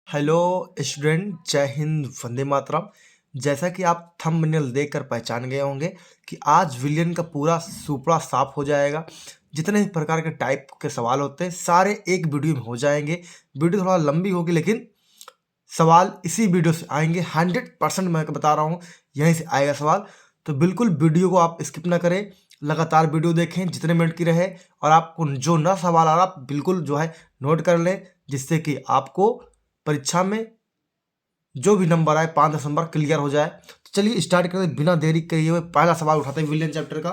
Hello student, जय हिंद, वंदे मातरम। जैसा कि आप थंबनेल देखकर पहचान गए होंगे कि आज विलियन का पूरा सुपड़ा साफ हो जाएगा। जितने भी प्रकार के टाइप के सवाल होते हैं सारे एक वीडियो में हो जाएंगे। वीडियो थोड़ा लंबी होगी लेकिन सवाल इसी वीडियो से आएंगे। 100% मैं बता रहा हूँ, यहीं से आएगा सवाल। तो बिल्कुल वीडियो को आप स्किप ना करें, लगातार वीडियो देखें जितने मिनट की रहे, और आपको जो ना सवाल आ रहा आप बिल्कुल जो है नोट कर लें, जिससे कि आपको परीक्षा में जो भी नंबर आए 5-10 नंबर क्लियर हो जाए। तो चलिए स्टार्ट करते हैं बिना देरी किए हुए। पहला सवाल उठाते हैं विलियन चैप्टर का।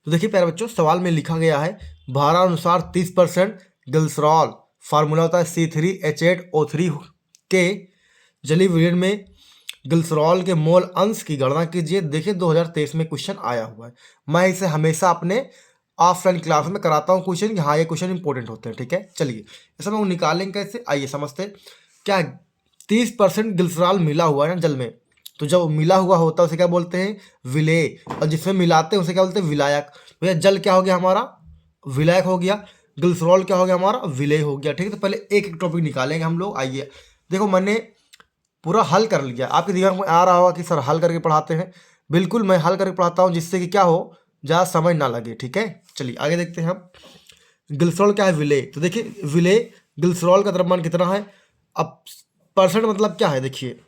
तो देखिए प्यारे बच्चों, सवाल में लिखा गया है भारानुसार 30% ग्लिसरॉल, फार्मूला होता है C3H8O3 के जलीय विलयन में ग्लिसरॉल के मोल अंश की गणना कीजिए। देखिए 2023 में क्वेश्चन आया हुआ है। मैं इसे हमेशा अपने ऑफलाइन क्लास में कराता हूँ क्वेश्चन, हाँ ये क्वेश्चन इंपॉर्टेंट होते हैं। ठीक है, चलिए इसे हम निकालेंगे कैसे, आइए समझते हैं। क्या 30% ग्लिसरॉल मिला हुआ है ना जल में, तो जब मिला हुआ होता है उसे क्या बोलते हैं, विलेय। और जिसमें मिलाते हैं उसे क्या बोलते हैं, विलायक। भैया जल क्या हो गया हमारा, विलायक हो गया। ग्लिसरॉल क्या हो गया हमारा, विलेय हो गया। ठीक है, तो पहले एक एक टॉपिक निकालेंगे हम लोग। आइए देखो, मैंने पूरा हल कर लिया। आपके दिमाग में आ रहा होगा कि सर हल करके पढ़ाते हैं। बिल्कुल मैं हल करके पढ़ाता हूँ, जिससे कि क्या हो, ज़्यादा समय ना लगे। ठीक है, चलिए आगे देखते हैं हम। ग्लिसरॉल क्या है, विलेय। तो देखिए विलेय ग्लिसरॉल का द्रव्यमान कितना है। अब परसेंट मतलब क्या है, देखिए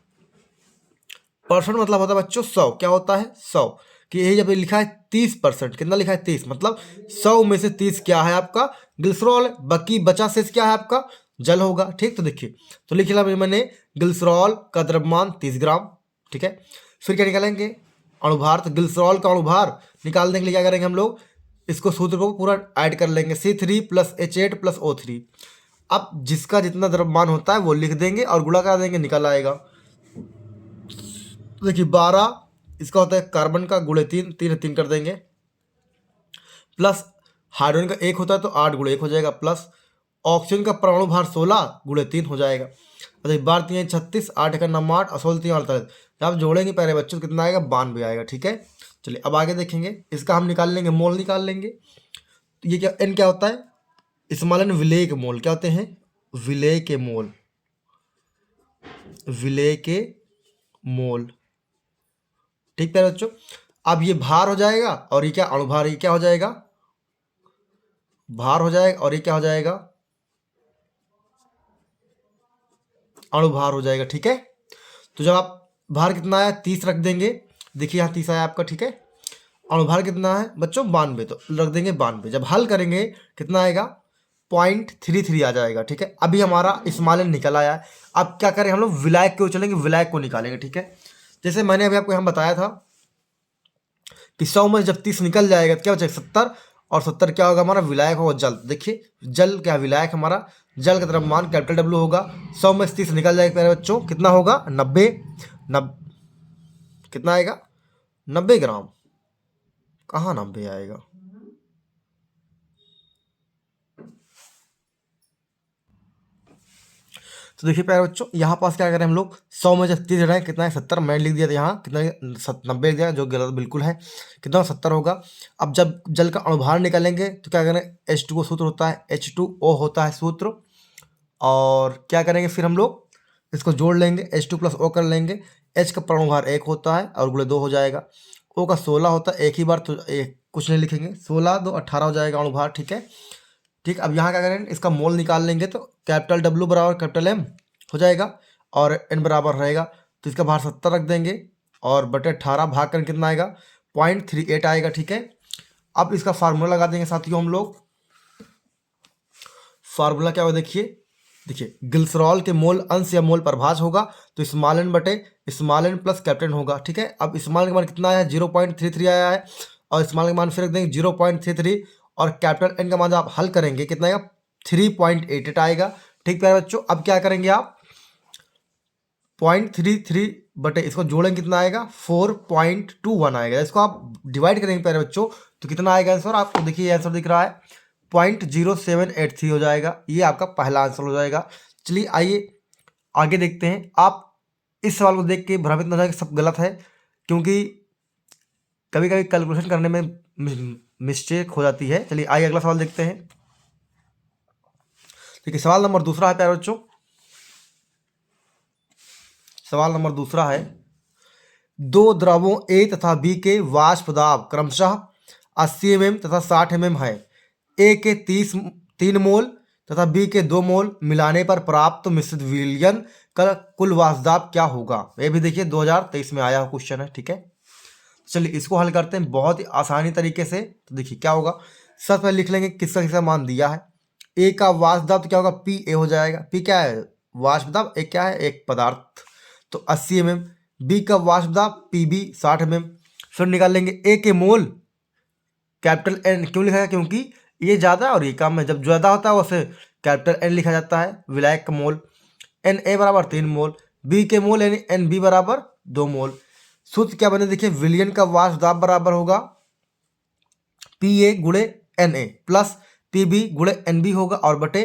परसेंट मतलब होता है बच्चों 100। क्या होता है 100, कि यही जब लिखा है 30%, कितना लिखा है 30, मतलब 100 में से 30 क्या है आपका, ग्लिसरॉल है। बाकी बचा शेष क्या है आपका, जल होगा। ठीक, तो देखिए तो लिख लिया मैंने ग्लिसरॉल का द्रव्यमान 30 ग्राम। ठीक है, फिर क्या निकालेंगे, अणुभार। तो ग्लिसरॉल का अणुभार निकालने के लिए क्या करेंगे हम लोग, इसको सूत्र को पूरा ऐड कर लेंगे, C3+H8+O3। अब जिसका जितना द्रव्यमान होता है वो लिख देंगे और गुणा करा देंगे, निकल आएगा। तो देखिए 12 इसका होता है कार्बन का, गुणे 3, 3 3 कर देंगे, प्लस हाइड्रोजन का 1 होता है तो 8 गुणे 1 हो जाएगा, प्लस ऑक्सीजन का परमाणु भार 16 गुणे 3 हो जाएगा। अच्छा 12 3 36, 8 का 9 8 और 16 3 48। जब आप जोड़ेंगे पहले बच्चों तो कितना आएगा, 92 आएगा। ठीक है, चलिए अब आगे देखेंगे। इसका हम निकाल लेंगे, मोल निकाल लेंगे। तो ये क्या, एन क्या होता है, स्मॉल एन विलेय के मोल। क्या होते हैं, विलेय के मोल, विलेय के मोल। ठीक है बच्चों, अब ये भार हो जाएगा और ये क्या, अणुभार। ये क्या हो जाएगा, भार हो जाएगा, और ये क्या हो जाएगा, अणुभार हो जाएगा। ठीक है, तो जब आप भार कितना आया 30 रख देंगे, देखिए यहाँ 30 आया आपका। ठीक है, अणुभार कितना है बच्चों, 92, तो रख देंगे 92। जब हल करेंगे कितना आएगा, 0.33 आ जाएगा। ठीक है, अभी हमारा स्मॉल निकल आया है। अब क्या करें हम लोग, विलायक को चलेंगे, विलायक को निकालेंगे। ठीक है, जैसे मैंने अभी आपको यहाँ बताया था कि 100 में जब 30 निकल जाएगा तो क्या बचेगा 70, और 70 क्या होगा हमारा, विलायक होगा जल। देखिए जल क्या, विलायक हमारा, जल का द्रव्यमान कैपिटल डब्ल्यू होगा। 100 में से 30 निकल जाएगा प्यारे बच्चों, कितना होगा 90, कितना आएगा 90 ग्राम। कहाँ 90 आएगा, तो देखिए प्यारे बच्चों यहाँ पास क्या करें हम लोग, 100 में जब 30 हटाएं कितना है 70, मैंने लिख दिया था यहाँ कितना है 90 लिख दिया, जो गलत बिल्कुल है। कितना 70 होगा। अब जब जल का अणुभार निकालेंगे तो क्या करें, H2O सूत्र होता है, H2O होता है सूत्र। और क्या करेंगे फिर हम लोग, इसको जोड़ लेंगे, H2+O कर लेंगे। H का परमाणु भार 1 होता है और गुणे 2 हो जाएगा। O का 16 होता है, एक ही बार तो एक कुछ नहीं लिखेंगे, 16 2 18 हो जाएगा अणुभार। ठीक है, ठीक, अब यहाँ क्या करेंगे, इसका मोल निकाल लेंगे तो कैपिटल डब्ल्यू बराबर कैपिटल एम हो जाएगा, और एन बराबर रहेगा। तो इसका भार 70 रख देंगे, और बटे 18 भाग कर कितना आएगा, 0.38 आएगा। ठीक है, अब इसका फार्मूला लगा देंगे साथियों हम लोग। फार्मूला क्या होगा, देखिए देखिए ग्लिसरॉल के मोल अंश या मोल प्रभाज होगा, तो स्मॉल एन बटे स्मॉल एन प्लस कैपिटल होगा। ठीक है, अब स्मॉल का मान कितना आया है, 0.33 आया है, और स्मॉल का मान फिर रख देंगे 0.33, और कैपिटल एन का मान जब आप हल करेंगे कितना आएगा, 3.88 आएगा। ठीक प्यारे बच्चों, अब क्या करेंगे आप, 0.33 बटे इसको जोड़ेंगे कितना आएगा, 4.21 आएगा। इसको आप डिवाइड करेंगे प्यारे बच्चों तो कितना आएगा आंसर, आपको देखिए आंसर दिख रहा है 0.0783 हो जाएगा। ये आपका पहला आंसर हो जाएगा। चलिए आइए आगे देखते हैं। आप इस सवाल को देख के भ्रमित न हो जाए कि सब गलत है, क्योंकि कभी कभी कैलकुलेशन करने में मिस्टेक हो जाती है। चलिए आइए अगला सवाल देखते हैं। ठीक है, सवाल नंबर दूसरा है प्यारे बच्चों। सवाल नंबर दूसरा है, दो द्रवों ए तथा बी के वाष्प दाब क्रमशः 80 mm तथा 60 mm है। ए के 3 मोल तथा बी के 2 मोल मिलाने पर प्राप्त मिश्रित विलयन का कुल वाष्प दाब क्या होगा। ये भी देखिए 2023 में आया क्वेश्चन है। ठीक है, चलिए इसको हल करते हैं बहुत ही आसानी तरीके से। तो देखिए क्या होगा, सबसे पहले लिख लेंगे किसका किसका मान दिया है। ए का वाष्प दाब तो क्या होगा, पी ए हो जाएगा। पी क्या है, वाष्प दाब। ए क्या है, एक पदार्थ, तो 80 mm। बी का वाष्प दाब पी बी 60 mm। फिर निकाल लेंगे ए के मोल, कैपिटल एन क्यों लिखा है, क्योंकि ये ज़्यादा और ये कम है। जब ज़्यादा होता है उसे कैपिटल एन लिखा जाता है। विलायक का मोल एन ए बराबर 3 मोल, बी के मोल यानी एन बी बराबर 2 मोल। सूत्र क्या बने, देखिए विलयन का वाष्प दाब बराबर होगा पी ए गुणे N A plus P B गुणे एन बी होगा और बटे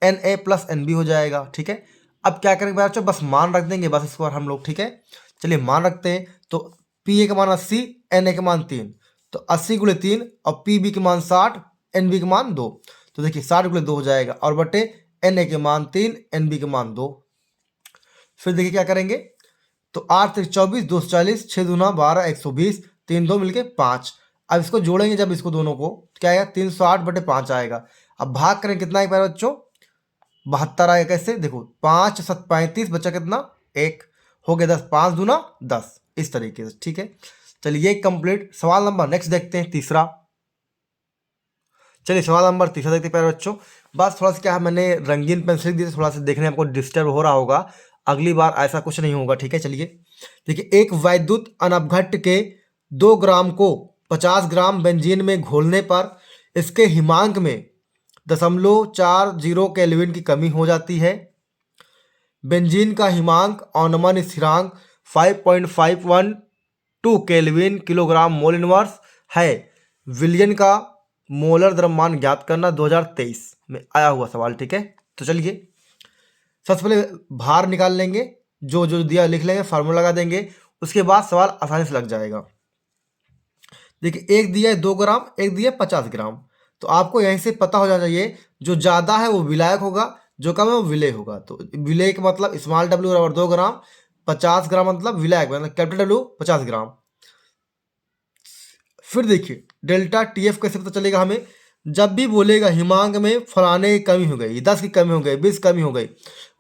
N A plus N B हो जाएगा। ठीक है, अब क्या करेंगे बच्चों, बस मान रख देंगे बस इस बार हम लोग। ठीक है, चलिए मान रखते हैं। तो पी ए का मान 80, एन ए का मान 3, तो 80 गुणे 3 और पी बी के मान 60, एन बी के मान 2। तो देखिए 60 गुणे 2 हो जाएगा और बटे एन ए के मान 3, एन बी के मान 2। फिर देखिए क्या करेंगे, तो 8 3 24, 2 40, 6 दूना 12, 120, 3 2 मिलके 5। अब इसको जोड़ेंगे जब इसको दोनों को, तो क्या आएगा 308 बटे 5 आएगा। अब भाग करें कितना है प्यारे बच्चों, 72 आएगा। कैसे, देखो 5 7 35 बचा कितना, 1 हो गया 10, 5 दूना 10, इस तरीके से। ठीक है, चलिए ये कंप्लीट। सवाल नंबर नेक्स्ट देखते हैं, तीसरा। चलिए सवाल नंबर तीसरा देखते हैं प्यारे बच्चों। बस थोड़ा सा क्या है, मैंने रंगीन पेंसिल दी थोड़ा सा देखने में आपको डिस्टर्ब हो रहा होगा, अगली बार ऐसा कुछ नहीं होगा। ठीक है, चलिए देखिए, एक वैद्युत अनवघट के 2 ग्राम को 50 ग्राम बेंजीन में घोलने पर इसके हिमांक में 0.40 केल्विन की कमी हो जाती है। बेंजीन का हिमांक अनुमान स्थिरांक 5.512 केल्विन किलोग्राम मोल इनवर्स है। विलयन का मोलर द्रव्यमान ज्ञात करना, 2023 में आया हुआ सवाल। ठीक है, तो चलिए सबसे पहले भार निकाल लेंगे, जो जो दिया लिख लेंगे, फार्मूला लगा देंगे, उसके बाद सवाल आसानी से लग जाएगा। देखिए एक दिया है 2 ग्राम, एक दिया है 50 ग्राम, तो आपको यहीं से पता हो जाना चाहिए जो ज़्यादा है वो विलायक होगा, जो कम है वो विलेय होगा। तो विलेय का मतलब स्मॉल डब्ल्यू बराबर 2 ग्राम, 50 ग्राम मतलब विलायक मतलब कैपिटल डब्ल्यू 50 ग्राम। फिर देखिए डेल्टा टी एफ कैसे पता चलेगा हमें, जब भी बोलेगा हिमांक में फलाने की कमी हो गई, 10 की कमी हो गई, 20 कमी हो गई,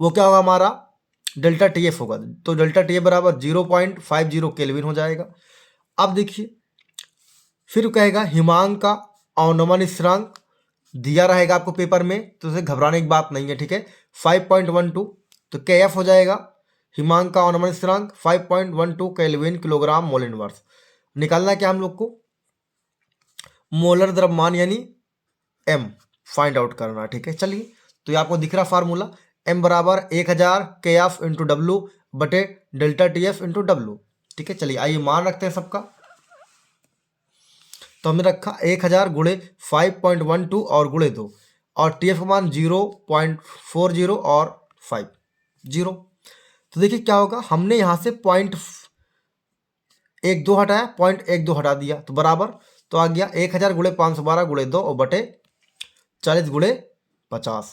वो क्या होगा, हमारा डेल्टा टी एफ होगा। तो डेल्टा टी एफ बराबर 0.50 केल्विन हो जाएगा। अब देखिए फिर कहेगा हिमांक का अवनमन स्थिरांक दिया रहेगा आपको पेपर में, तो उसे घबराने की बात नहीं है। ठीक है, 5.12, तो के एफ हो जाएगा हिमांक का अवनमन स्थिरांक 5.12 केल्विन किलोग्राम मोल इनवर्स। निकालना है क्या हम लोग को, मोलर द्रव्यमान यानी एम फाइंड आउट करना। ठीक है, चलिए तो ये आपको दिख रहा फार्मूला, एम बराबर 1000 के एफ इंटू डब्ल्यू बटे delta T F into W. ठीक है, चलिए आइए मान रखते हैं सबका। तो हमने रखा 1000 गुणे 5.12 और गुणे 2 और टी एफ का मान 0.40 और 5 0। तो देखिए क्या होगा, हमने यहाँ से 0.12 हटाया, 0.12 हटा दिया, तो बराबर तो आ गया 1000 गुणे 512 गुणे 2 और बटे 40 गुणे 50।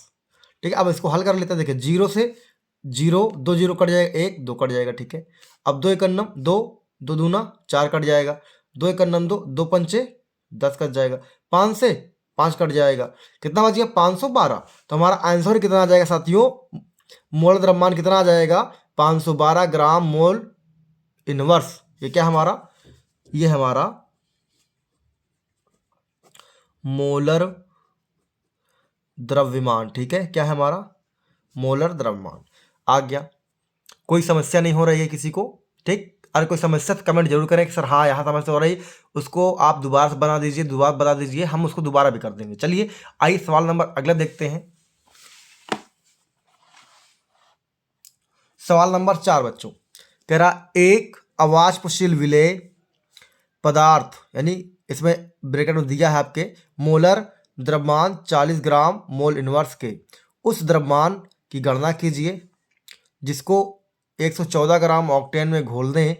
ठीक है, अब इसको हल कर लेते हैं। देखिए 0 से 0, 2 0 कट जाएगा, 1 2 कट जाएगा। ठीक है, अब 2 1 2, 2 दूना 4 कट जाएगा, 2 1 2, 2 पंचे 10 कट जाएगा, 5 से 5 कट जाएगा, कितना बच गया 512। तो हमारा आंसर कितना आ जाएगा साथियों, मोल द्रव्यमान कितना आ जाएगा 512 ग्राम मोल इनवर्स। ये क्या हमारा, ये हमारा मोलर द्रव्यमान। ठीक है, क्या है हमारा मोलर द्रव्यमान आ गया। कोई समस्या नहीं हो रही है किसी को, ठीक। अगर कोई समस्या तो कमेंट जरूर करें कि सर हाँ यहाँ समस्या हो रही, उसको आप दोबारा से बना दीजिए, दोबारा बता दीजिए, हम उसको दोबारा भी कर देंगे। चलिए आइए सवाल नंबर अगला देखते हैं। सवाल नंबर 4 बच्चों कह रहा, एक अवाष्पशील विलेय पदार्थ यानी इसमें ब्रैकेट में दिया है आपके मोलर द्रव्यमान 40 ग्राम मोल इनवर्स के, उस द्रव्यमान की गणना कीजिए जिसको 114 ग्राम ऑक्टेन में घोलने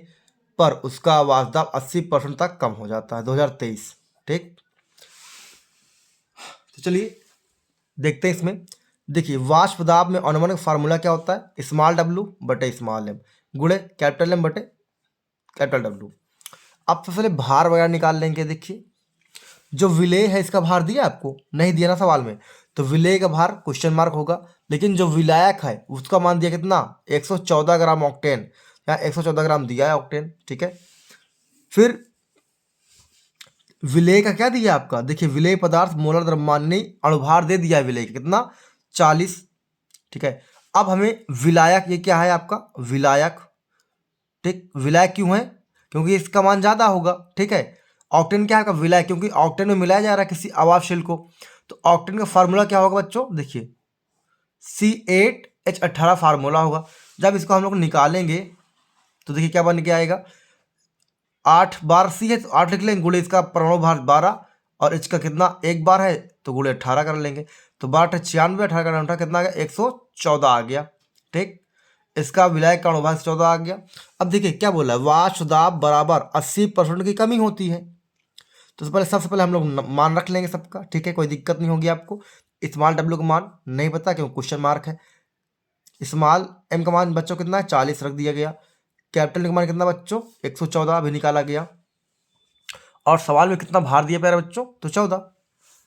पर उसका वाष्प दाब 80% तक कम हो जाता है, 2023। ठीक, तो चलिए देखते हैं इसमें। देखिए वाष्प दाब में अनुमानित फार्मूला क्या होता है, स्मॉल डब्लू बटे स्मॉल एम गुणे कैपिटल एम बटे कैपिटल डब्लू। अब सबसे पहले भार वगैरह निकाल लेंगे। देखिए जो विलेय है इसका भार दिया आपको, नहीं दिया ना सवाल में, तो विलेय का भार क्वेश्चन मार्क होगा, लेकिन जो विलायक है उसका मान दिया कितना 114 ग्राम ऑक्टेन, या 114 ग्राम दिया है ऑक्टेन, ठीक है। फिर विलेय का क्या दिया आपका, देखिए विलेय पदार्थ मोलर द्रव्यमानी अणुभार दे दिया है विलेय का कितना 40, ठीक है। अब हमें विलायक, ये क्या है आपका विलायक, ठीक, विलायक क्यों है, क्योंकि इसका मान ज्यादा होगा, ठीक है। ऑक्टेन क्या है आपका विलायक, क्योंकि ऑक्टेन में मिलाया जा रहा है किसी अवाशशील को, तो ऑक्टेन का फार्मूला क्या होगा बच्चों, देखिए C8H18 फार्मूला होगा। जब इसको हम लोग निकालेंगे तो देखिए क्या बन के आएगा, 8 बार सी है तो 8 लिख लेंगे, गुणे इसका परमाणु भार 12 और इसका कितना 1 बार है तो गुणे 18 कर लेंगे, तो 12 96, 18 का 18 कितना आ गया 114 आ गया, ठीक। इसका विलायक का अणुभार 14 आ गया। अब देखिए क्या बोला है, वाष्प दाब बराबर 80% की कमी होती है, तो सबसे पहले हम लोग मान रख लेंगे सबका, ठीक है, कोई दिक्कत नहीं होगी आपको। स्मॉल डब्ल्यू का मान नहीं पता क्यों क्वेश्चन मार्क है, स्मॉल एम का मान बच्चों कितना है 40 रख दिया गया, कैपिटल का मान कितना बच्चों 114 भी निकाला गया, और सवाल में कितना भार दिया प्यारे बच्चों तो 14,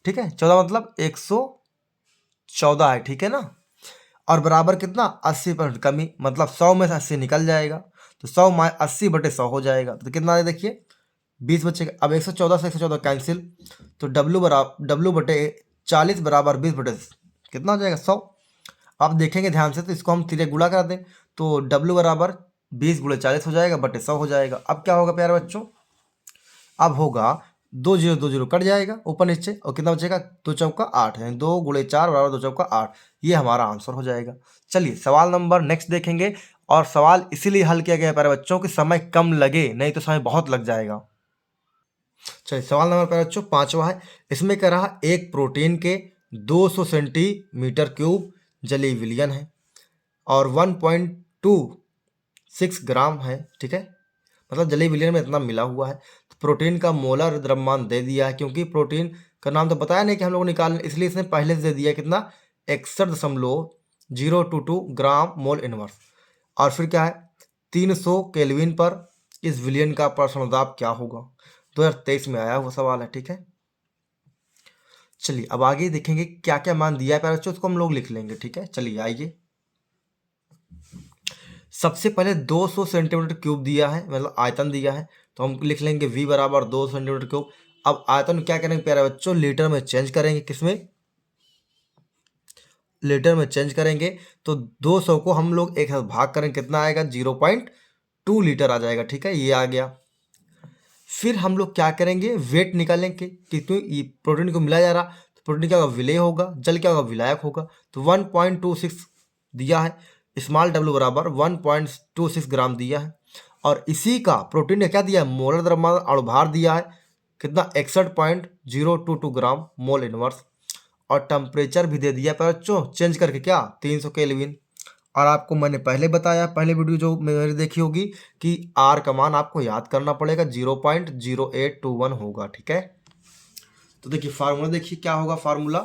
ठीक है, 14 मतलब 114 है, ठीक है ना। और बराबर कितना 80% कमी, मतलब 100 में से 80 निकल जाएगा, तो 100 में 80 बटे 100 हो जाएगा, तो कितना है देखिए 20 बचेगा। अब 114 से 114 कैंसिल, तो डब्लू बटे 40 बराबर 20 बटे कितना हो जाएगा 100। आप देखेंगे ध्यान से तो इसको हम सीधे गुणा कर दें, तो डब्लू बराबर 20 गुणे 40 हो जाएगा बटे 100 हो जाएगा। अब क्या होगा प्यारे बच्चों, अब होगा 2 0 कट जाएगा ऊपर नीचे, और कितना बचेगा 2 चौका 8, यानी 2 गुणे 4 बराबर 2 चौका 8, ये हमारा आंसर हो जाएगा। चलिए सवाल नंबर नेक्स्ट देखेंगे, और सवाल इसीलिए हल किया गया है प्यारे बच्चों कि समय कम लगे, नहीं तो समय बहुत लग जाएगा। चलिए सवाल नंबर प्यारे बच्चों 5वां है, इसमें कह रहा एक प्रोटीन के 200 सेंटीमीटर क्यूब जलीय विलयन है और 1.26 ग्राम है, ठीक है, मतलब जलीय विलयन में इतना मिला हुआ है। तो प्रोटीन का मोलर द्रव्यमान दे दिया है, क्योंकि प्रोटीन का नाम तो बताया नहीं कि हम लोग निकालें, इसलिए इसने पहले से दे दिया कितना 61.022 ग्राम मोल इनवर्स। और फिर क्या है 300 केल्विन पर इस विलयन का प्रसारण दाब क्या होगा, 2023 में आया हुआ सवाल है, ठीक है। चलिए अब आगे देखेंगे क्या क्या मान दिया है प्यारे बच्चों, उसको हम लोग लिख लेंगे, ठीक है। चलिए आइए, सबसे पहले 200 सेंटीमीटर क्यूब दिया है, मतलब आयतन दिया है, तो हम लिख लेंगे V बराबर 200 सेंटीमीटर क्यूब। अब आयतन क्या करेंगे प्यारे बच्चों, लीटर में चेंज करेंगे, किसमें लीटर में चेंज करेंगे, तो 200 को हम लोग एक साथ भाग करेंगे, कितना आएगा 0.2 लीटर आ जाएगा, ठीक है, ये आ गया। फिर हम लोग क्या करेंगे वेट निकालेंगे, क्योंकि ये प्रोटीन को मिलाया जा रहा, तो प्रोटीन क्या होगा विलेय होगा, जल क्या होगा विलायक होगा, तो 1.26 दिया है, स्मॉल डब्ल्यू बराबर 1.26 ग्राम दिया है, और इसी का प्रोटीन ने क्या दिया है मोलर द्रव्यमान अणुभार दिया है कितना 61.022 ग्राम मोल इनवर्स, और टेम्परेचर भी दे दिया पर बच्चों चेंज करके क्या 300 केल्विन। और आपको मैंने पहले बताया, पहले वीडियो जो मेरी देखी होगी, कि आर का मान आपको याद करना पड़ेगा 0.0821 होगा, ठीक है। तो देखिए फार्मूला देखिए क्या होगा, फार्मूला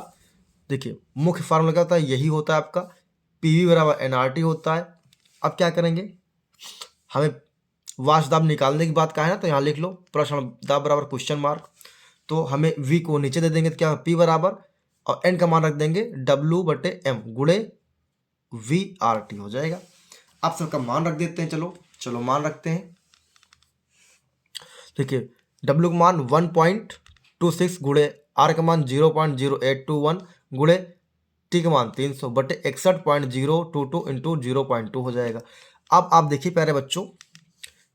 देखिए मुख्य फार्मूला क्या होता है, यही होता है आपका पीवी बराबर एनआरटी होता है। अब क्या करेंगे, हमें वाष्प दाब निकालने की बात कहा है ना, तो यहाँ लिख लो प्रश्न दाब बराबर क्वेश्चन मार्क, तो हमें वी को नीचे दे देंगे, तो क्या पी बराबर और एन का मान रख देंगे डब्ल्यू बटे एम गुणे VRT हो जाएगा। आप सबका मान रख देते हैं, चलो मान रखते हैं। देखिए W का मान 1.26 गुणे R का मान 0.0821 गुणे T का मान 300 बटे 61.022 इंटू 0.2 हो जाएगा। अब आप देखिए प्यारे बच्चों,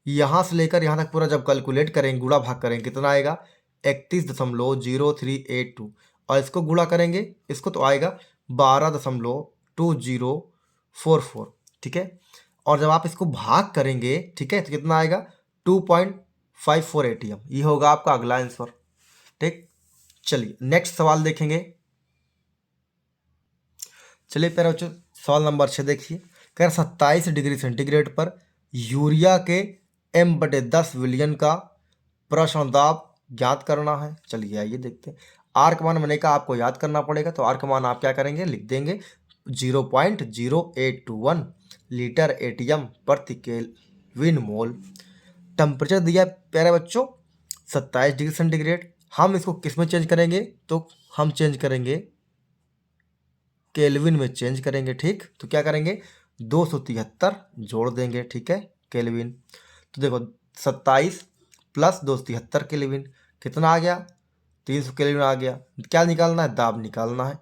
यहाँ से लेकर यहाँ तक पूरा जब कैलकुलेट करेंगे, गुणा भाग करेंगे, कितना आएगा 31.0382, और इसको गुणा करेंगे इसको तो आएगा 12.2044, ठीक है। और जब आप इसको भाग करेंगे, ठीक है, तो कितना आएगा 2.54 ATM, ये होगा आपका अगला आंसर, ठीक। चलिए नेक्स्ट सवाल देखेंगे। चलिए प्यारे बच्चों सवाल नंबर 6 देखिए, कह 27 डिग्री सेंटीग्रेड पर यूरिया के M/10 विलयन का प्रसारण दाब ज्ञात करना है। चलिए आइए देखते हैं। आर का मान मैंने कहा आपको याद करना पड़ेगा, तो आर का मान आप क्या करेंगे लिख देंगे 0.0821 लीटर एटीएम प्रति केल्विन मोल। टेम्परेचर दिया है प्यारे बच्चों 27 डिग्री सेंटीग्रेड। हम इसको किस में चेंज करेंगे, तो हम चेंज करेंगे केल्विन में चेंज करेंगे। ठीक, तो क्या करेंगे 273 जोड़ देंगे। ठीक है, केल्विन। तो देखो 27 प्लस 273 केल्विन कितना आ गया, 300 केल्विन आ गया। क्या निकालना है, दाब निकालना है।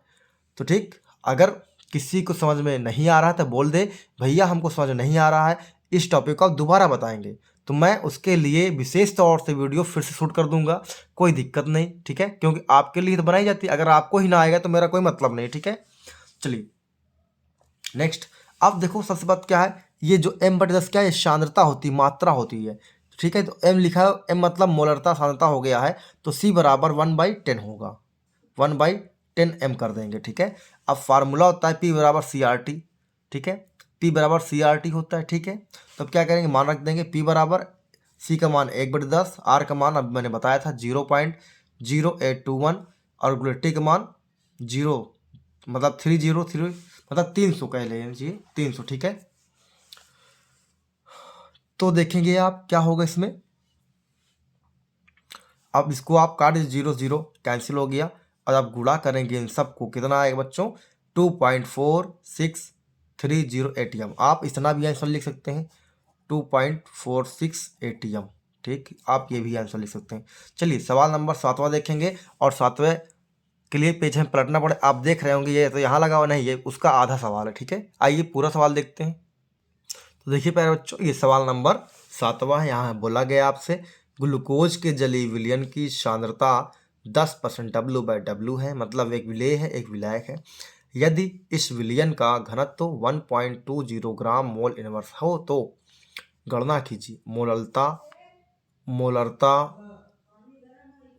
तो ठीक, अगर किसी को समझ में नहीं आ रहा है तो बोल दे भैया हमको समझ में नहीं आ रहा है, इस टॉपिक को आप दोबारा बताएंगे, तो मैं उसके लिए विशेष तौर से वीडियो फिर से शूट कर दूंगा, कोई दिक्कत नहीं। ठीक है, क्योंकि आपके लिए तो बनाई जाती है, अगर आपको ही ना आएगा तो मेरा कोई मतलब नहीं। ठीक है, चलिए नेक्स्ट। अब देखो सबसे बात क्या है, ये जो m/10 क्या है, ये सांद्रता होती, मात्रा होती है। ठीक है, तो m लिखा है, m मतलब मोलरता सांद्रता हो गया है, तो c बराबर 1/10 होगा, 1/10 m कर देंगे। ठीक है, अब फार्मूला होता है p बराबर CRT। ठीक है, p बराबर CRT होता है। ठीक है, तो अब क्या करेंगे, मान रख देंगे p बराबर c का मान 1/10, r का मान अब मैंने बताया था 0.0821 और t का मान 0 मतलब 303 मतलब 300 कह लीजिए 300। ठीक है, तो देखेंगे आप क्या होगा इसमें। अब इसको आप काट दीजिए, 0 0 कैंसिल हो गया, और आप गुणा करेंगे इन सबको, कितना आएगा बच्चों 2.4630 ATM। आप इतना भी आंसर लिख सकते हैं 2.46 ATM। ठीक, आप ये भी आंसर लिख सकते हैं। चलिए सवाल नंबर 7वां देखेंगे, और 7वें के लिए पेज हमें पलटना पड़े। आप देख रहे होंगे ये तो यहाँ लगा हुआ नहीं, ये उसका आधा सवाल है। ठीक है, आइए पूरा सवाल देखते हैं। तो देखिए प्यारे बच्चों, ये सवाल नंबर 7वां है। यहाँ बोला गया आपसे ग्लूकोज के जलीय विलयन की सांद्रता 10% W/W है, मतलब एक विलेय है एक विलायक है। यदि इस विलयन का घनत्व 1.20 ग्राम मोल इनवर्स हो तो गणना कीजिए मोलरता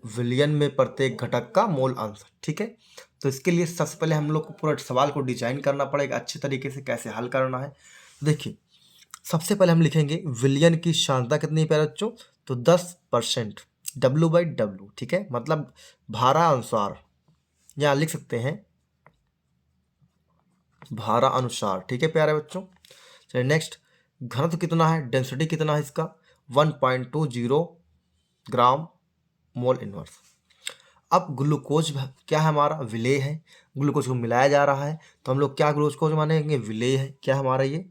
विलयन में प्रत्येक घटक का मोल अंश। ठीक है, तो इसके लिए सबसे पहले हम लोग को पूरा सवाल को डिजाइन करना पड़ेगा अच्छे तरीके से, कैसे हल करना है। देखिए सबसे पहले हम लिखेंगे विलयन की सांद्रता कितनी है प्यारे बच्चों, तो 10% W/W। ठीक है, मतलब भारा अनुसार यहाँ लिख सकते हैं भारा अनुसार। ठीक है प्यारे बच्चों, चलिए नेक्स्ट। घनत्व कितना है, डेंसिटी कितना है इसका, 1.20 ग्राम मोल इनवर्स। अब ग्लूकोज क्या है, हमारा विलेय है, ग्लूकोज को मिलाया जा रहा है, तो हम लोग क्या ग्लूकोज मानेंगे, विलेय है। क्या हमारा ये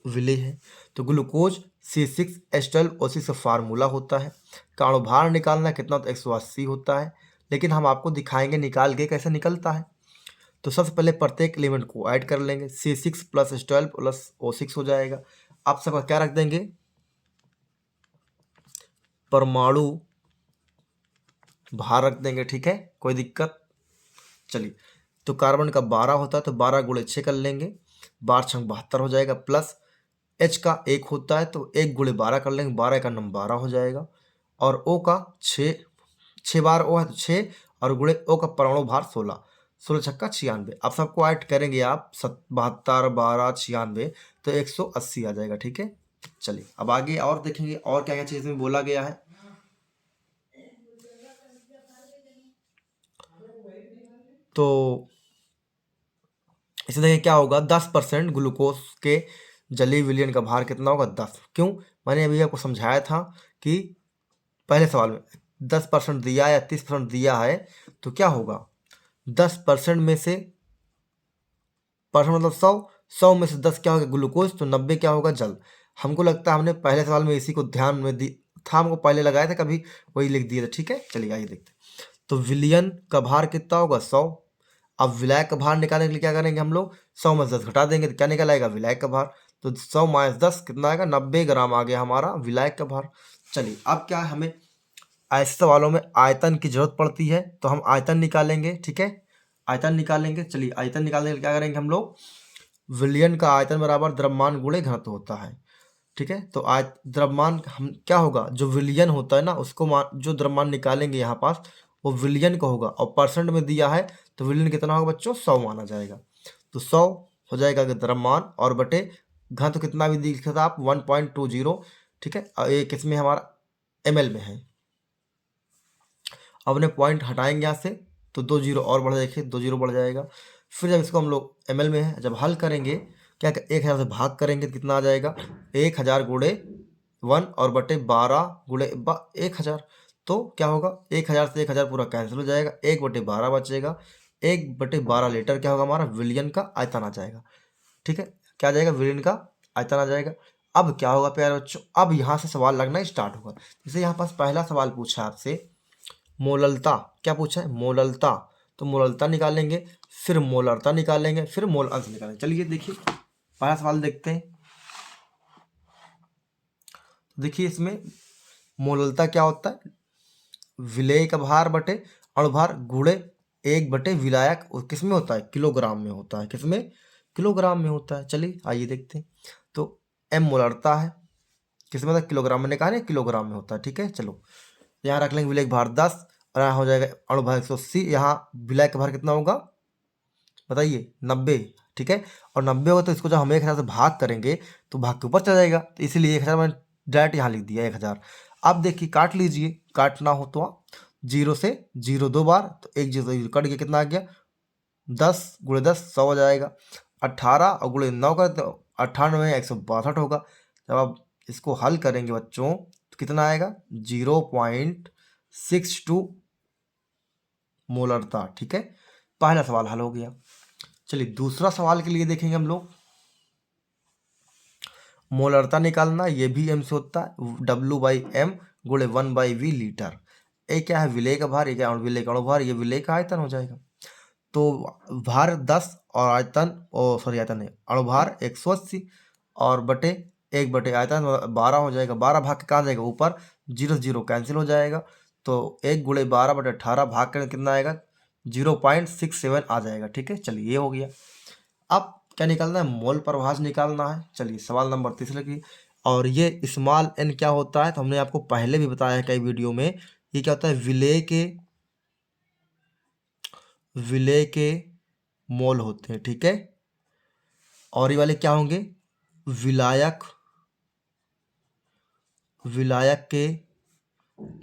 विलेय है, तो ग्लूकोज C6H12O6 का फार्मूला होता है। काणुभार निकालना कितना, तो 180 होता है, लेकिन हम आपको दिखाएंगे निकाल के कैसे निकलता है। तो सबसे पहले प्रत्येक एलिमेंट को ऐड कर लेंगे, C6 + H12 + O6 हो जाएगा। आप सबका क्या रख देंगे, परमाणु भार रख देंगे। ठीक है, कोई दिक्कत। चलिए, तो कार्बन का 12 होता है, तो 12 × 6 कर लेंगे, 12×6 = 72 हो जाएगा, प्लस H का 1 होता है, तो 1 × 12 कर लेंगे, 12 का नंबर 12 हो जाएगा, और O का 6 बार O है तो 6, और गुणे O का परमाणु भार 16, 16×6 = 96। अब सबको ऐड करेंगे आप 72 12 96, तो 180 आ जाएगा। ठीक है, चलिए अब आगे और देखेंगे और क्या क्या चीज़ में बोला गया है। तो इसे देखिए क्या होगा, 10% ग्लूकोज के जलीय विलयन का भार कितना होगा, 10। क्यों, मैंने अभी आपको समझाया था कि पहले सवाल में 10% दिया या 30% दिया है, तो क्या होगा 10% में से परसेंट मतलब 100 में से 10 क्या होगा ग्लूकोज, तो 90 क्या होगा जल। हमको लगता है हमने पहले सवाल में इसी को ध्यान में दी था, हमको पहले लगाया था कभी, वही लिख दिया था। ठीक है, चलिए आइए देखते हैं। तो विलयन का भार कितना होगा 100। अब विलायक का भार निकालने के लिए क्या करेंगे हम लोग, 100 में 10 घटा देंगे, तो क्या निकल आएगा विलायक का भार। तो 100 - 10 कितना आएगा, 90 ग्राम आ गया हमारा विलायक का भार। चलिए अब क्या है, हमें ऐसे सवालों में आयतन की जरूरत पड़ती है, तो हम आयतन निकालेंगे। ठीक है, आयतन निकालेंगे। चलिए आयतन निकालने के लिए क्या करेंगे हम लोग, विलयन का आयतन बराबर द्रव्यमान गुणे घनत्व होता है। ठीक है, तो द्रव्यमान हम क्या होगा, जो विलयन होता है ना उसको जो द्रव्यमान निकालेंगे यहाँ पास वो विलयन का होगा, और परसेंट में दिया है तो विलयन कितना होगा बच्चों, 100 माना जाएगा। तो 100 हो जाएगा द्रव्यमान, और बटे घनत्व कितना भी दिखा था आप 1.20। ठीक है, और ये किस में हमारा ml में है। अब अपने पॉइंट हटाएंगे यहाँ से, तो 2 जीरो और बढ़, देखिए 2 जीरो बढ़ जाएगा, फिर जब इसको हम लोग ml में है, जब हल करेंगे क्या 1000 से भाग करेंगे तो कितना आ जाएगा 1000 गुणे 1 और बटे 12 गुणे 1000। तो क्या होगा 1000 से 1000 पूरा कैंसिल हो जाएगा, 1/12 बचेगा। 1/12 लीटर क्या होगा हमारा विलियन का आयतन आ जाएगा। ठीक है, क्या आ जाएगा विलियन का आयतन आ जाएगा। अब क्या होगा प्यारे बच्चों, अब यहाँ से सवाल लगना स्टार्ट होगा। जैसे यहाँ पास पहला सवाल पूछा आपसे मोललता, क्या पूछा है मोललता, तो मोललता निकालेंगे, फिर मोलरता निकालेंगे, फिर मोल अंश निकालेंगे। चलिए देखिए पहला सवाल देखते हैं। देखिए इसमें मोललता क्या होता है, विलेय का भार बटे अणुभार गुणे 1 विलायक, किस में होता है किलोग्राम में होता है, किसमें किलोग्राम में होता है। चलिए आइए देखते हैं। तो m मोलरता है, किस में होता है किलोग्राम, मैंने कहा ना किलोग्राम में होता है। ठीक है, चलो यहाँ रख लेंगे विलेय का भार 10 और यहाँ हो जाएगा अणुभार 180। यहाँ विलायक का भार कितना होगा बताइए 90। ठीक है, और 90 होगा तो इसको जब हम 1000 से भाग करेंगे तो भाग के ऊपर चला जाएगा, तो इसीलिए 1000 मैंने डायरेक्ट यहाँ लिख दिया 1000। अब देखिए काट लीजिए, काटना हो तो 0 से 0 2 बार, तो 1 0 0 कट गया, कितना आ गया 10 गुणे 10 100 हो जाएगा। 18 और गुणे 9 का तो 98 162 होगा। जब आप इसको हल करेंगे बच्चों तो कितना आएगा 0.62 मोलरता। ठीक है, पहला सवाल हल हो गया। चलिए दूसरा सवाल के लिए देखेंगे हम लोग। मोलरता निकालना, ये भी m से होता है, W/m गुणे 1/v लीटर। ये क्या है विलेय का भार, ये क्या विलेय का अणुभार, ये विलेय का आयतन हो जाएगा। तो भार 10 और आयतन आयतन नहीं अणुभार 180 और बटे 1 आयतन 12 हो जाएगा। 12 भाग के कहाँ जाएगा ऊपर, 0 0 कैंसिल हो जाएगा। तो 1 गुणे 12/18 भाग कर कितना आएगा 0.67 आ जाएगा। ठीक है, चलिए ये हो गया। अब क्या निकालना है मोल प्रभाज निकालना है। चलिए सवाल नंबर 3 की, और ये स्मॉल n क्या होता है तो हमने आपको पहले भी बताया है कई वीडियो में। ये क्या होता है विलेय के मोल होते हैं। ठीक है, और ये वाले क्या होंगे विलायक के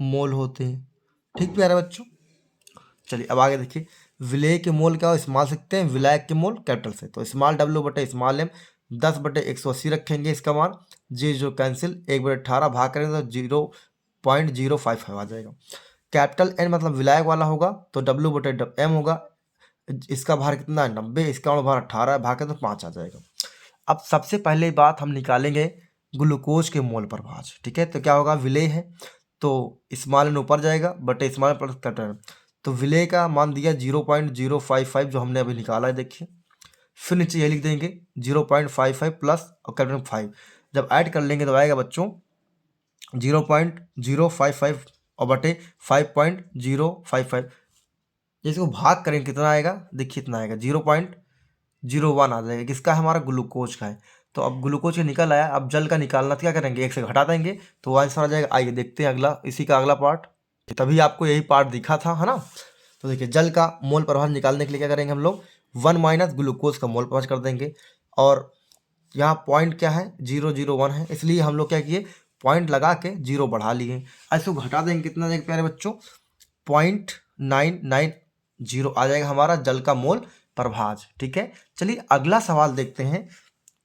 मोल होते हैं। ठीक प्यारे बच्चों, चलिए अब आगे देखिए विलेय के मोल क्या हो स्मॉल सीखते हैं, विलायक के मोल कैपिटल से। तो स्मॉल W बटे स्मॉल m 10/180 रखेंगे इसका मान, जो कैंसिल 1/18 भाग करेंगे तो 0.055 आ जाएगा। कैपिटल N मतलब विलायक वाला होगा तो W/m होगा, इसका भार कितना है 90, इसका भार 18 भाग के तो 5 आ जाएगा। अब सबसे पहले बात हम निकालेंगे ग्लूकोज के मोल प्रभाज। ठीक है, तो क्या होगा विलेय है तो स्मॉल n ऊपर जाएगा बटे स्मॉल प्लस कैपिटल, तो विलेय का मान दिया 0.055 जो हमने अभी निकाला है। देखिए फिर नीचे ये लिख देंगे 0.55 प्लस और कैपिटल 5, जब ऐड कर लेंगे तो आएगा बच्चों 0.055 और बटे 5.055। इसको भाग करेंगे कितना आएगा, देखिए इतना आएगा 0.01 आ जाएगा। किसका है हमारा ग्लूकोज का है। तो अब ग्लूकोज का निकल आया, अब जल का निकालना तो क्या करेंगे 1 से घटा देंगे तो आंसर आ जाएगा। आइए देखते हैं अगला, इसी का अगला पार्ट, तभी आपको यही पार्ट दिखा था है ना। तो देखिए जल का मोल प्रभाव निकालने के लिए क्या करेंगे हम लोग 1 माइनस ग्लूकोज का मोल प्रभाव कर देंगे, और यहाँ पॉइंट क्या है 001 है, इसलिए हम लोग क्या किए पॉइंट लगा के 0 बढ़ा लिए। इसको घटा देंगे कितना देंगे प्यारे बच्चों 0.990 आ जाएगा हमारा जल का मोल प्रभाज। ठीक है, चलिए अगला सवाल देखते हैं,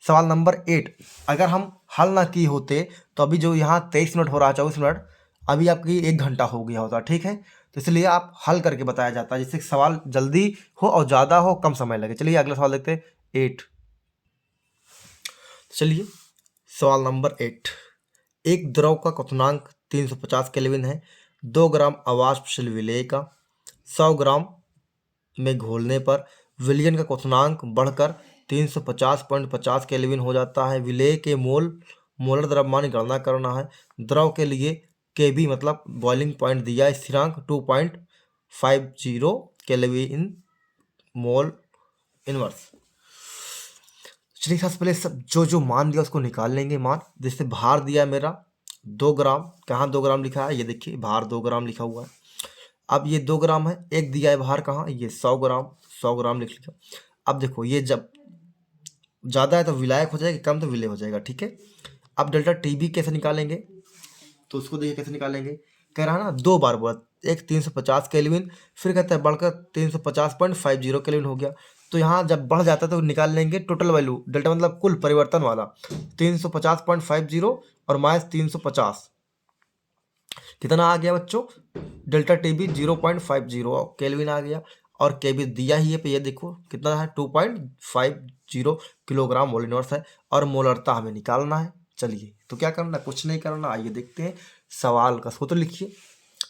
सवाल नंबर 8। अगर हम हल ना किए होते तो अभी जो यहाँ 23 मिनट हो रहा है 24 मिनट, अभी आपकी 1 घंटा हो गया होता। ठीक है, तो इसलिए आप हल करके बताया जाता है जिससे सवाल जल्दी हो और ज़्यादा हो कम समय लगे। चलिए अगला सवाल देखते हैं 8। चलिए सवाल नंबर 8, एक द्रव का क्वथनांक 350 केल्विन है, 2 ग्राम अवाष्पशील विलेय का 100 ग्राम में घोलने पर विलयन का क्वथनांक बढ़कर 350.50 केल्विन हो जाता है। विलेय के मोलर द्रव्यमान की गणना करना है। द्रव के लिए Kb मतलब बॉइलिंग पॉइंट दिया, स्थिरांक 2.50 केल्विन मोल इनवर्स। चलिए सबसे पहले सब जो मान दिया उसको निकाल लेंगे मान। जैसे भार दिया मेरा 2 ग्राम, कहाँ 2 ग्राम लिखा है ये देखिए भार 2 ग्राम लिखा हुआ है। अब ये 2 ग्राम है, एक दिया है भार कहाँ ये 100 ग्राम लिख लिया। अब देखो ये जब ज़्यादा है तो विलायक हो जाएगा, कम तो विलेय हो जाएगा। ठीक है, अब डेल्टा टीबी कैसे निकालेंगे तो उसको देखिए कैसे निकालेंगे। कह रहा है ना 2 बार बोला, एक 350 केल्विन, फिर कहता है बढ़कर 350.50 केल्विन हो गया। तो यहाँ जब बढ़ जाता है तो निकाल लेंगे टोटल वैल्यू, डेल्टा मतलब कुल परिवर्तन वाला 350.50 और माइनस 350 कितना आ गया बच्चों, डेल्टा टी बी 0.50 केल्विन आ गया। और केबी दिया ही है पे, ये देखो कितना है 2.50 किलोग्राम मोल इनवर्स है। और मोलरता हमें निकालना है। चलिए तो क्या करना, कुछ नहीं करना, आइए देखते हैं सवाल का सूत्र लिखिए।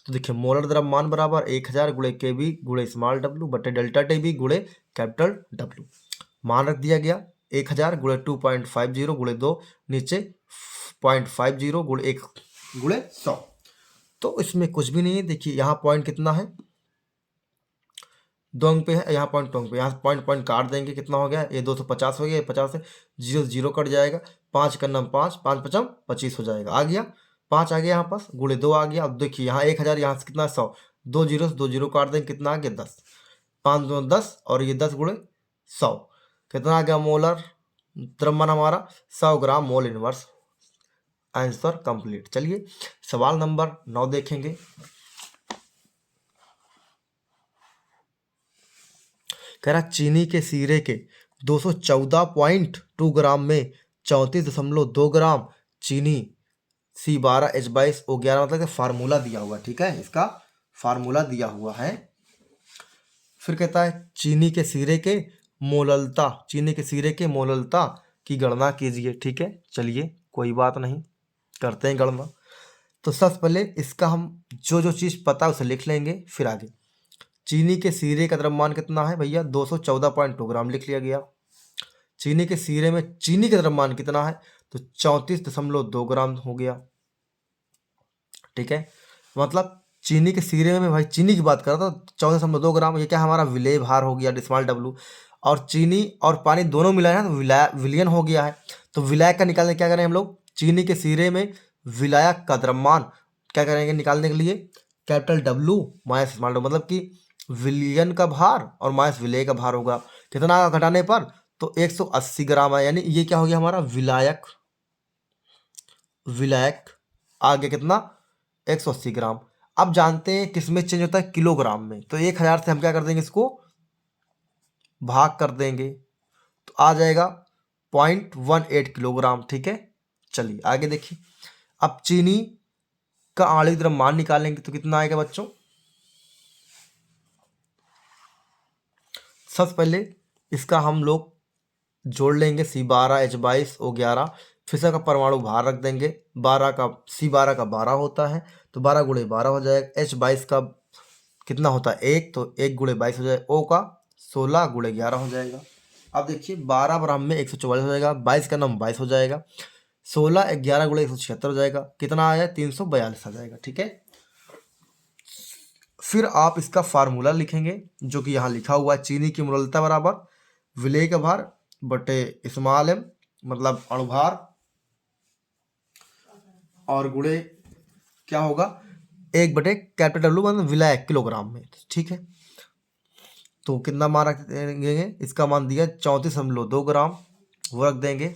तो देखिए मोलर द्रव्यमान बराबर 1000 गुणे के बी गुणे स्मॉल डब्ल्यू बटे डेल्टा टी बी गुणे कैपिटल डब्ल्यू। मान रख दिया गया 1000 गुणे 2.50 गुणे 2 नीचे 0.50 गुणे 1 गुणे 100। तो इसमें कुछ भी नहीं है। देखिए यहाँ पॉइंट कितना है, 2 अंक पे है, यहाँ पॉइंट 2 अंक पे, यहाँ पॉइंट पॉइंट काट देंगे, कितना हो गया ये 250 हो गया, ये 50 से 0 0 कट जाएगा, 5 का नम 5 5 पचम 25 हो जाएगा, आ गया 5 आ गया यहाँ पास, गुणे 2 आ गया। अब देखिए यहाँ 1000, यहाँ से कितना 100, 2 जीरो से 2 जीरो काट देंगे, कितना आ गया 10, 5 2 10 और ये 10 गुणे 100 कितना आ गया मोलर द्रव्यमान हमारा 100 ग्राम मोल इनवर्स। Answer complete. चलिए सवाल नंबर 9 देखेंगे। कह रहा चीनी के सीरे के 214.2 ग्राम में 34.2 ग्राम चीनी C12H22O11 मतलब फार्मूला दिया हुआ, ठीक है, इसका फार्मूला दिया हुआ है। फिर कहता है चीनी के सीरे के मोललता, चीनी के सीरे के मोललता की गणना कीजिए, ठीक है। चलिए कोई बात नहीं, करते हैं गणना। तो सबसे पहले इसका हम जो जो चीज़ पता है उसे लिख लेंगे, फिर आगे। चीनी के सीरे का द्रव्यमान कितना है भैया 214.2 ग्राम लिख लिया गया। चीनी के सीरे में चीनी का द्रव्यमान कितना है तो 34.2 ग्राम हो गया, ठीक है। मतलब चीनी के सीरे में भाई चीनी की बात कर रहा था 14.2 ग्राम, ये क्या हमारा विलेय भार हो गया डिस्मॉल डब्लू। और चीनी और पानी दोनों मिला है तो विलयन हो गया है। तो विलायक का निकालने क्या करें हम लोग, चीनी के सीरे में विलायक का द्रव्यमान क्या करेंगे निकालने के लिए, capital W minus small W, मतलब कि विलयन का भार और माइनस विलेय का भार होगा, कितना घटाने पर तो 180 ग्राम है। यानी ये क्या हो गया हमारा विलायक, विलायक आ गया कितना 180 ग्राम। अब जानते हैं किसमें चेंज होता है, किलोग्राम में। तो 1000 से हम क्या कर देंगे, इसको भाग कर देंगे तो आ जाएगा 0.18 किलोग्राम, ठीक है। चलिए आगे देखिए। अब चीनी का आणविक द्रव्यमान निकालेंगे तो कितना आएगा बच्चों, सबसे पहले इसका हम लोग जोड़ लेंगे C12H22O11, फिर इसका परमाणु भार रख देंगे, 12 का C12 का 12 होता है तो 12 गुणे 12 हो जाएगा। H22 का कितना होता है 1 तो 1 गुणे 22 हो जाएगा। O का 16 गुणे 11 हो जाएगा। अब देखिए 12 बराबर में 144 हो जाएगा, 22 का नाम 22 हो जाएगा, 16 11 गुणे 176 हो जाएगा, कितना आया 342 आ जाएगा, ठीक है। फिर आप इसका फार्मूला लिखेंगे जो कि यहाँ लिखा हुआ है, चीनी की मोललता बराबर विलेय का भार बटे स्मॉल एम मतलब अणुभार और गुणे क्या होगा 1 बटे कैपिटल डब्ल्यू मतलब विलायक किलोग्राम में, ठीक है। तो कितना मान रख देंगे, इसका मान दिया 34.2 ग्राम, वो रख देंगे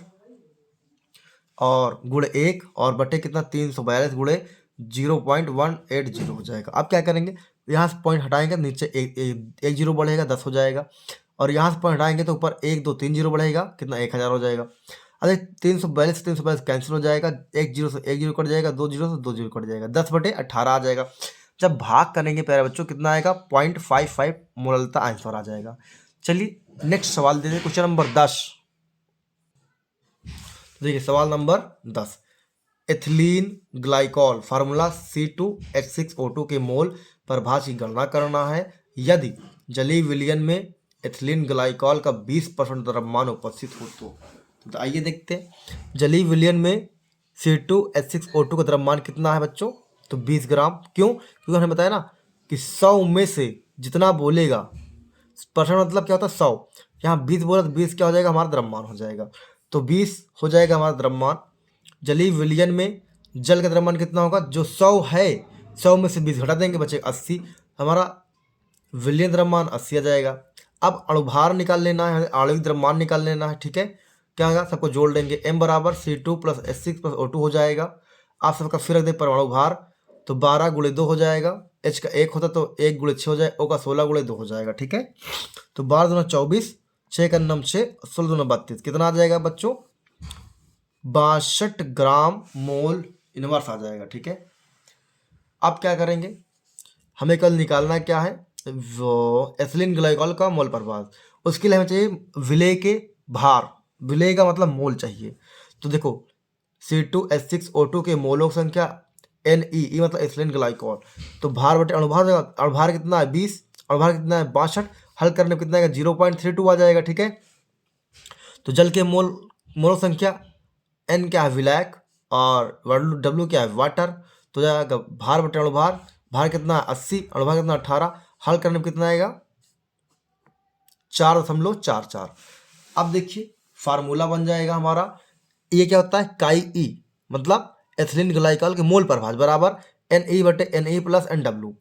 और गुणे 1 और बटे कितना 342 गुणे 0.180 हो जाएगा। अब क्या करेंगे, यहाँ से पॉइंट हटाएंगे नीचे एक जीरो बढ़ेगा 10 हो जाएगा, और यहाँ से पॉइंट हटाएंगे तो ऊपर 1 2 3 जीरो बढ़ेगा, कितना 1000 हो जाएगा। अरे 342 से 342 कैंसिल हो जाएगा, 1 जीरो से 1 जीरो कट जाएगा, 2 जीरो से 2 जीरो कट जाएगा, 10 बटे 18 आ जाएगा। जब भाग करेंगे प्यारे बच्चों कितना आएगा 0.55 मोललता आंसर आ जाएगा। चलिए नेक्स्ट सवाल दे दें, क्वेश्चन नंबर 10। देखिए सवाल number 10, ethylene glycol formula C2H6O2 के मोल प्रभाज की गणना करना है यदि जलीय विलयन में एथिलीन ग्लाइकॉल का 20% द्रव्यमान उपस्थित हो तो आइए देखते हैं। जलीय विलयन में C2H6O2 का द्रव्यमान कितना है बच्चों तो 20 ग्राम। क्यों, क्योंकि हमने बताया ना कि 100 में से जितना बोलेगा, परसेंट मतलब क्या होता है 100, यहाँ 20 बोला तो 20 क्या हो जाएगा हमारा द्रव्यमान हो जाएगा, तो 20 हो जाएगा हमारा द्रव्यमान। जलीय विलयन में जल का द्रव्यमान कितना होगा, जो 100 है 100 में से 20 घटा देंगे बचेगा 80, हमारा विलयन द्रव्यमान 80 आ जाएगा। अब अणुभार निकाल लेना है, आणविक द्रव्यमान निकाल लेना है, ठीक है। क्या होगा, सबको जोड़ लेंगे, m बराबर C2 + H6 + O2 हो जाएगा। आप सबका फिर रख दे परमाणु भार तो 12 गुणे 2 हो जाएगा, H का 1 होता तो 1 गुणे 6 हो जाएगा, O का 16 गुणे 2 हो जाएगा, ठीक है। तो 12 दूना 24 6 का नम 6, 16 दूना 32, कितना आ जाएगा बच्चों? 62 ग्राम मोल इनवर्स आ जाएगा। ठीक है, अब क्या करेंगे, हमें कल निकालना क्या है, वो एथिलीन ग्लाइकॉल का मोल प्रभाव। उसके लिए हमें चाहिए विलेय के भार, विलेय का मतलब मोल चाहिए। तो देखो C2H6O2 के मोलों की संख्या NE मतलब एथिलीन ग्लाइकॉल, तो भार बटे अणुभार, अणुभार कितना है 20, अणुभार कितना है 62, हल करने में कितना आएगा 0.32 आ जाएगा। ठीक है, तो जल के मोल संख्या N क्या है विलायक और W क्या है वाटर, तो जाएगा भार बटे अणुभार, भार कितना है 80, अणुभार कितना 18, हल करने में कितना आएगा 4.44। अब देखिए फार्मूला बन जाएगा हमारा, ये क्या होता है काई ई मतलब एथिलीन ग्लाइकॉल के मोल प्रभाव बराबर NE बटे NE प्लस NW।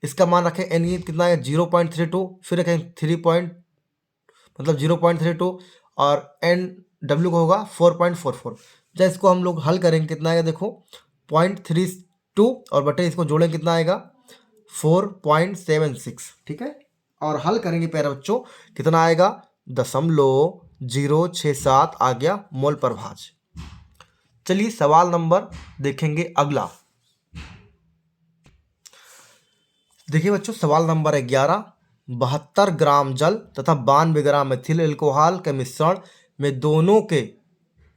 इसका मान रखें NE कितना है 0.32, फिर रखें 3 मतलब 0.32 और NW को होगा 4.44। जब इसको हम लोग हल करेंगे कितना आएगा देखो 0.32 और बटे इसको जोड़ेंगे कितना आएगा 4.76। ठीक है, और हल करेंगे प्यारे बच्चों कितना आएगा 0.067 आ गया मोल प्रभाज। चलिए सवाल नंबर देखेंगे अगला। देखिए बच्चों सवाल नंबर 11, 72 ग्राम जल तथा 92 ग्राम एथिल एल्कोहल के मिश्रण में दोनों के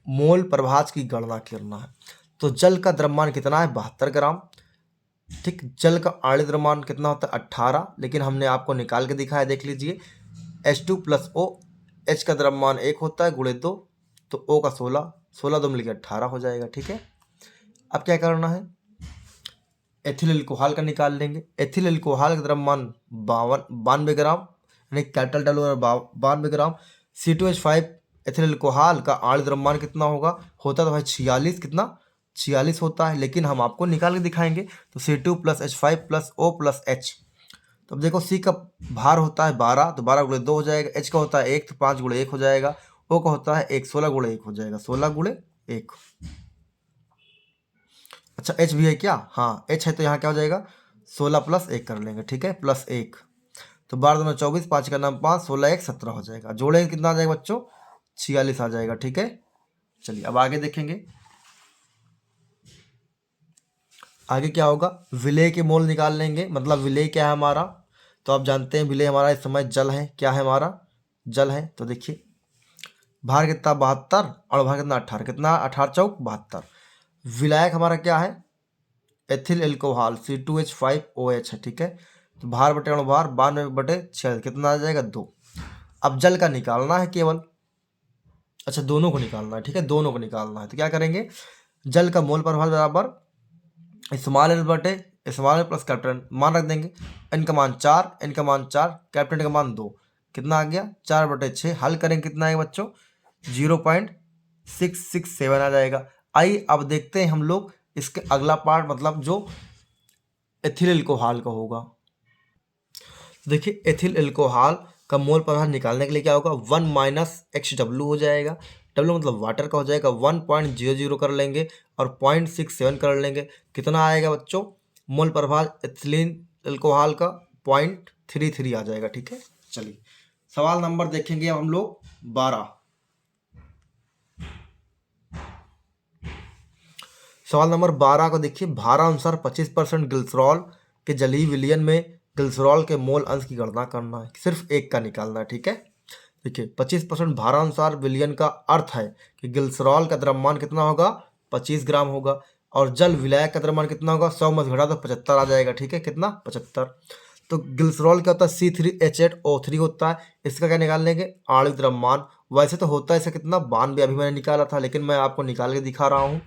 मोल प्रभाज की गणना करना है। तो जल का द्रव्यमान कितना है 72 ग्राम। ठीक, जल का आणविक द्रव्यमान कितना होता है 18, लेकिन हमने आपको निकाल के दिखाया, देख लीजिए H2 प्लस O, H का द्रव्यमान 1 होता है गुणे 2, तो O का 16, 16 2 मिलकर 18 हो जाएगा। ठीक है, अब क्या करना है एथिल एल्कोहल का निकाल लेंगे। एथिल एल्कोहल का द्रव्यमान 92 ग्राम, यानी कैपिटल डब्ल्यू 92 ग्राम। C2H5 एथिल एल्कोहल का आणविक द्रव्यमान कितना होगा, होता तो भाई 46, कितना 46 होता है, लेकिन हम आपको निकाल के दिखाएंगे। तो C2 plus H5 plus O plus H, तो अब देखो C का भार होता है 12, तो 12 गुणे 2 हो जाएगा, H का होता है 1 तो 5 गुणे 1 हो जाएगा, O का होता है 1, 16 गुणे 1 हो जाएगा, 16 गुणे 1। अच्छा H भी है क्या, हाँ H है, तो यहाँ क्या हो जाएगा 16 प्लस 1 कर लेंगे। ठीक है, प्लस 1, तो 12 2 24, 5 का नाम 5, 16 1 17 हो जाएगा, जोड़ेंगे कितना आ जाएगा बच्चों 46 आ जाएगा। ठीक है, चलिए अब आगे देखेंगे, आगे क्या होगा विलेय के मोल निकाल लेंगे। मतलब विलेय क्या है हमारा, तो आप जानते हैं विलेय हमारा इस समय जल है, क्या है हमारा जल है। तो देखिए भार कितना 72 और भार कितना 18, कितना 18 चौक 72। विलायक हमारा क्या है एथिल एल्कोहल C2H5OH है। ठीक है, तो भार बटे अणुभार 92 बटे 6 कितना आ जाएगा 2। अब जल का निकालना है केवल, अच्छा दोनों को निकालना है। ठीक है, दोनों को निकालना है, तो क्या करेंगे जल का मोल प्रभाव बराबर स्मॉल एल बटे स्मॉल एल प्लस कैपिटल, मान रख देंगे एन का मान 4, एन का मान 4, कैपिटल का मान 2, कितना आ गया 4 बटे 6। हल करेंगे कितना आएगा बच्चों 0.667 आ जाएगा। आइए अब देखते हैं हम लोग इसके अगला पार्ट, मतलब जो एथिल एल्कोहल का होगा। देखिए एथिल एल्कोहल का मोल प्रभाव निकालने के लिए क्या होगा 1 माइनस XW हो जाएगा, W मतलब वाटर का हो जाएगा, 1.00 कर लेंगे और 0.67 कर लेंगे, कितना आएगा बच्चों मोल प्रभाव एथिलीन एल्कोहल का 0.33 आ जाएगा। ठीक है, चलिए सवाल नंबर देखेंगे अब हम लोग 12। सवाल नंबर 12 को देखिए, भारानुसार 25% ग्लिसरॉल के जलीय विलयन में ग्लिसरॉल के मोल अंश की गणना करना है, सिर्फ एक का निकालना है। ठीक है, देखिए 25% भारानुसार विलयन का अर्थ है कि ग्लिसरॉल का द्रव्यमान कितना होगा 25 ग्राम होगा, और जल विलायक का द्रव्यमान कितना होगा 100 में घटा तो 75 आ जाएगा। ठीक है, कितना 75। तो ग्लिसरॉल क्या होता है C3H8O3 होता है, इसका क्या निकाल लेंगे आणविक द्रव्यमान। वैसे तो होता है इसका कितना 92, अभी मैंने निकाला था, लेकिन मैं आपको निकाल के दिखा रहा हूँ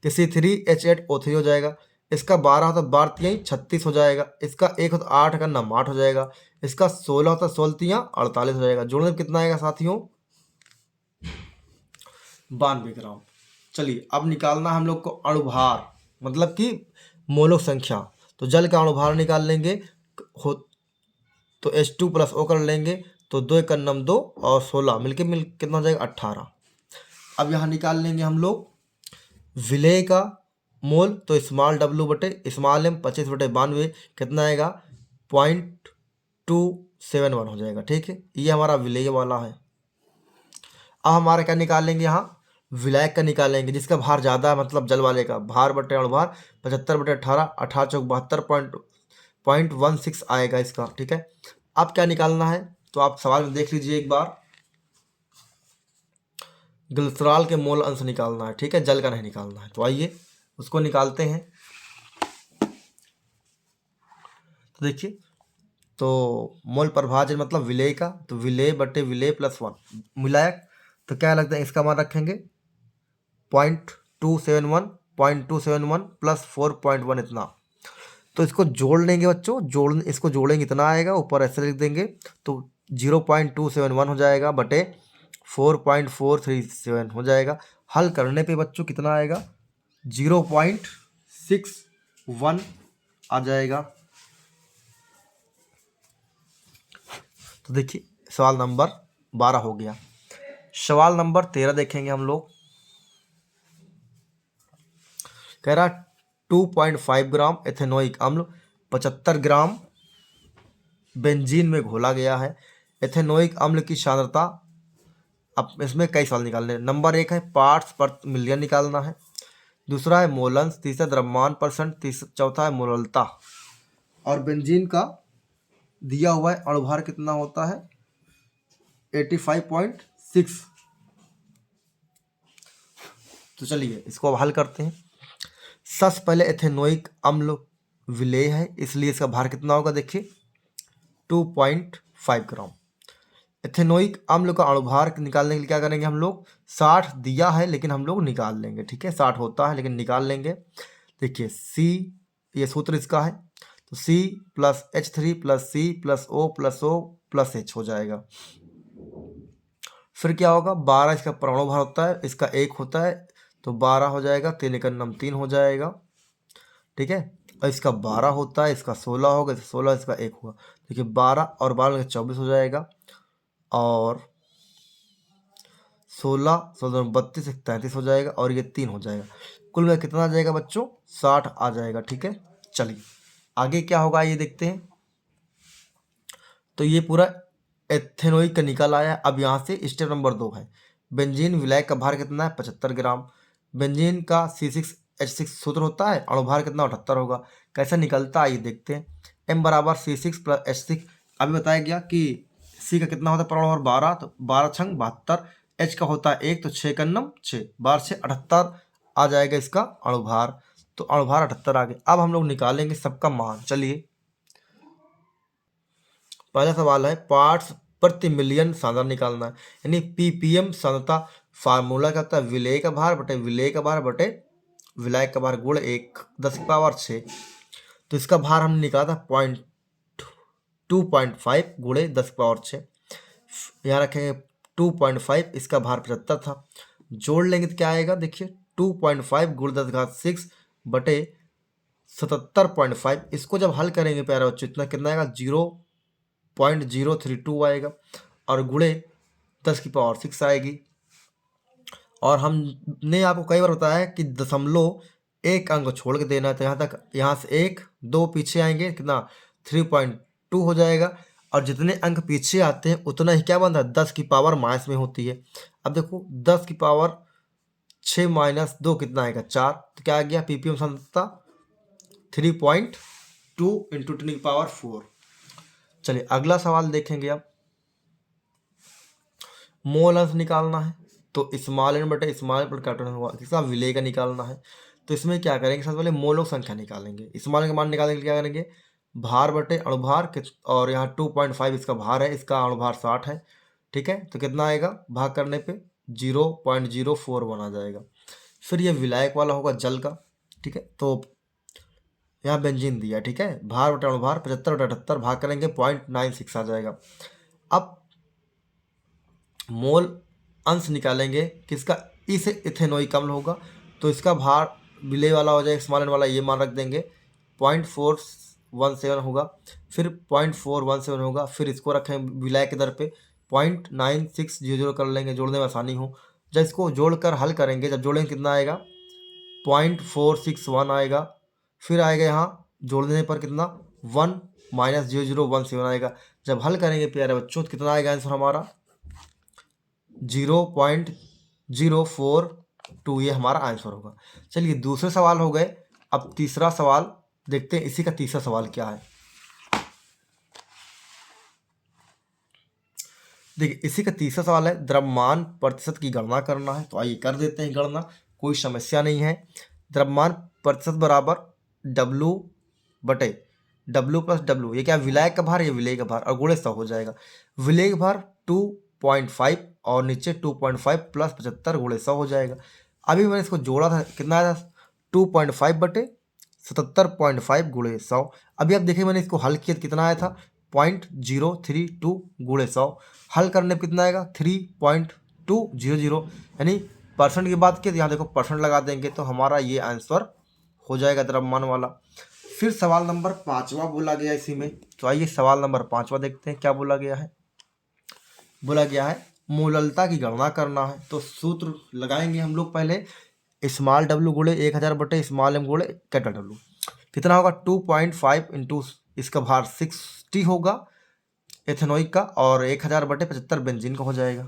कि C3H8O3 हो जाएगा, इसका 12 होता 12 36 हो जाएगा, इसका 1 होता 8 का नाम 8 हो जाएगा, इसका 16 होता 16 48 हो जाएगा, जोड़ने में कितना आएगा साथियों 92 ग्राम। चलिए अब निकालना हम लोग को अणुभार, मतलब कि मोलों संख्या। तो जल का अणुभार निकाल लेंगे हो तो H2 प्लस O कर लेंगे, तो 2 1 नम 2 और 16 मिल कितना हो जाएगा 18। अब यहाँ निकाल लेंगे हम लोग विलेय का मोल, तो स्मॉल W बटे स्मॉल M 25 बटे 92 कितना आएगा 0.271 हो जाएगा। ठीक है, ये हमारा विलेय वाला है। अब हमारा क्या निकालेंगे यहाँ, विलायक का निकालेंगे, जिसका भार ज़्यादा है, मतलब जल वाले का भार बटे अणुभार 75/18, 18×72 .16 आएगा इसका। ठीक है, अब क्या निकालना है तो आप सवाल में देख लीजिए एक बार, ग्लिसरॉल के मोल अंश निकालना है। ठीक है, जल का नहीं निकालना है। तो आइए उसको निकालते हैं। तो देखिए, तो मोल प्रभाजन मतलब विलेय का, तो विलेय बटे विलेय +1 विलायक, तो क्या लगता है इसका मान रखेंगे 0.271 +4.1 इतना। तो इसको जोड़ लेंगे बच्चों, इसको जोड़ेंगे इतना आएगा, ऊपर ऐसे लिख देंगे, तो 0.271 हो जाएगा बटे 4.437 हो जाएगा। हल करने पे बच्चों कितना आएगा, 0.61 आ जाएगा। तो देखिए सवाल नंबर 12 हो गया। सवाल नंबर 13 देखेंगे हम लोग। कह रहा 2.5 ग्राम एथेनोइक अम्ल 75 ग्राम बेंजीन में घोला गया है। एथेनोइक अम्ल की सांद्रता, अब इसमें कई सवाल निकालने हैं। नंबर 1 है पार्ट्स पर मिलियन निकालना है, दूसरा है मोलंस, तीसरा द्रव्यमान %, चौथा है मोललता। और बेंजीन का दिया हुआ है अणुभार कितना होता है 85.6। तो चलिए इसको अब हल करते हैं। सबसे पहले एथेनोइक अम्ल विलेय है, इसलिए इसका भार कितना होगा, देखिए 2.5 ग्राम। एथेनोइक अम्ल का अणुभार निकालने के लिए क्या करेंगे हम लोग, 60 दिया है लेकिन हम लोग निकाल लेंगे। ठीक है, 60 होता है लेकिन निकाल लेंगे। देखिए सी, ये सूत्र इसका है, तो C + H3 + C + O + O + H हो जाएगा। फिर क्या होगा, 12 इसका परमाणु भार होता है, इसका 1 होता है, तो 12 हो जाएगा, 3 × 9 3 हो जाएगा। ठीक है, और इसका 12 होता है, इसका 16 होगा, 16 इसका 1 हुआ। देखिए 12 और 12 24 हो जाएगा, और 16 16 32 33 हो जाएगा, और ये 3 हो जाएगा। कुल में कितना आ जाएगा बच्चों, 60 आ जाएगा। ठीक है, चलिए आगे क्या होगा ये देखते हैं। तो ये पूरा एथेनोइक का निकल आया। अब यहाँ से स्टेप नंबर 2 है, बेंजीन विलायक का भार कितना है 75 ग्राम। बेंजीन का C6H6 सूत्र होता है, अणुभार कितना 78 होगा। कैसे निकलता है ये देखते हैं। M = C6 + H6। अभी बताया गया कि C का कितना होता है परमाणु भार 12, तो 12 × 72। H का होता है 1, तो 6 × 9 6, 12 × 6 78 आ जाएगा इसका अणुभार। तो अणुभार 78 आ गया। अब हम लोग निकालेंगे सबका मान। चलिए पहला सवाल है पार्ट्स प्रति मिलियन सांद्रता निकालना है, यानी ppm सांद्रता। फार्मूला क्या होता है, विलेय का भार बटे विलेय का भार बटे विलायक का भार गुण 1 10⁻6। तो इसका भार हमने निकाला था 2.5 गुणे 10⁻6। यहाँ रखेंगे 2.5, इसका भार 75 था। जोड़ लेंगे तो क्या आएगा, देखिए 2.5 गुणे 10⁻6 बटे 77.5। इसको जब हल करेंगे प्यारे बच्चों, इतना कितना आएगा 0.032 आएगा, और गुणे 10⁻6 आएगी। और हमने आपको कई बार बताया कि दशमलव एक अंक छोड़ के देना है, तो यहाँ तक, यहाँ से 1 2 पीछे आएंगे, कितना 3.2 हो जाएगा। और जितने अंक पीछे आते हैं उतना ही क्या बनता है 10 की पावर माइनस में होती है। अब देखो 10 की पावर 6 - 2 कितना आएगा 4। तो क्या आ गया ppm सांद्रता 3.2 × 10⁻4। चलिए अगला सवाल देखेंगे। अब मोल अंश निकालना है, तो स्मॉल n बटे स्मॉल पर कैपिटल हुआ, इसका विलेय का निकालना है। तो इसमें क्या करेंगे, सबसे पहले मोलों संख्या निकालेंगे। स्मॉल का मान निकालने के लिए क्या करेंगे, भार बटे अणुभार, और यहाँ 2.5 इसका भार है, इसका अणुभार 60 है। ठीक है, तो कितना आएगा भाग करने पे 0.041 आ जाएगा। फिर ये विलायक वाला होगा जल का। ठीक है, तो यहाँ बेंजीन दिया। ठीक है, भार बटे अणुभार 75/78 भाग करेंगे 0.96 आ जाएगा। अब मोल अंश निकालेंगे किसका, इस इथेनोइक अम्ल होगा, तो इसका भार विलेय वाला हो जाएगा, स्मॉल n वाला ये मान रख देंगे 0.417 होगा। फिर 0.417 होगा, फिर इसको रखें विलायक के दर पे 0.9600 कर लेंगे, जोड़ने में आसानी हो। जब इसको जोड़कर हल करेंगे, जब जोड़ेंगे कितना आएगा 0.461 आएगा। फिर आएगा यहाँ जोड़ने पर कितना 1 - 0017 आएगा। जब हल करेंगे प्यारे बच्चों तो कितना आएगा आंसर हमारा 0.042 ये हमारा आंसर होगा। चलिए दूसरे सवाल हो गए। अब तीसरा सवाल देखते हैं, इसी का तीसरा सवाल क्या है। देखिए इसी का तीसरा सवाल है, द्रव्यमान प्रतिशत की गणना करना है। तो आइए कर देते हैं गणना, कोई समस्या नहीं है। द्रव्यमान प्रतिशत बराबर W बटे W प्लस W, ये क्या विलायक का भार, ये विलेय का भार, और गुणे 100 हो जाएगा। विलेय का भार 2.5 और नीचे 2.5 प्लस 75 गुणे 100 हो जाएगा। अभी मैंने इसको जोड़ा था, कितना आया था 2.5 बटे 77.5 गुणे 100। अभी आप देखिए मैंने इसको हल किया तो कितना आया था 0.032 गुणे 100। हल करने पर कितना आएगा 3.200, यानी परसेंट की बात की तो यहाँ देखो परसेंट लगा देंगे तो हमारा ये आंसर हो जाएगा द्रव्यमान वाला। फिर सवाल नंबर 5वां बोला गया इसी में। तो आइए सवाल नंबर 5वां देखते हैं क्या बोला गया है। बोला गया है मोललता की गणना करना है। तो सूत्र लगाएंगे हम लोग पहले, स्मॉल w गुणे 1000 बटे स्मॉल m गुणे कैपिटल W। कितना होगा 2.5 इंटू इसका भार 60 होगा एथेनॉइक का, और 1000 बटे 75 बेंजीन का हो जाएगा।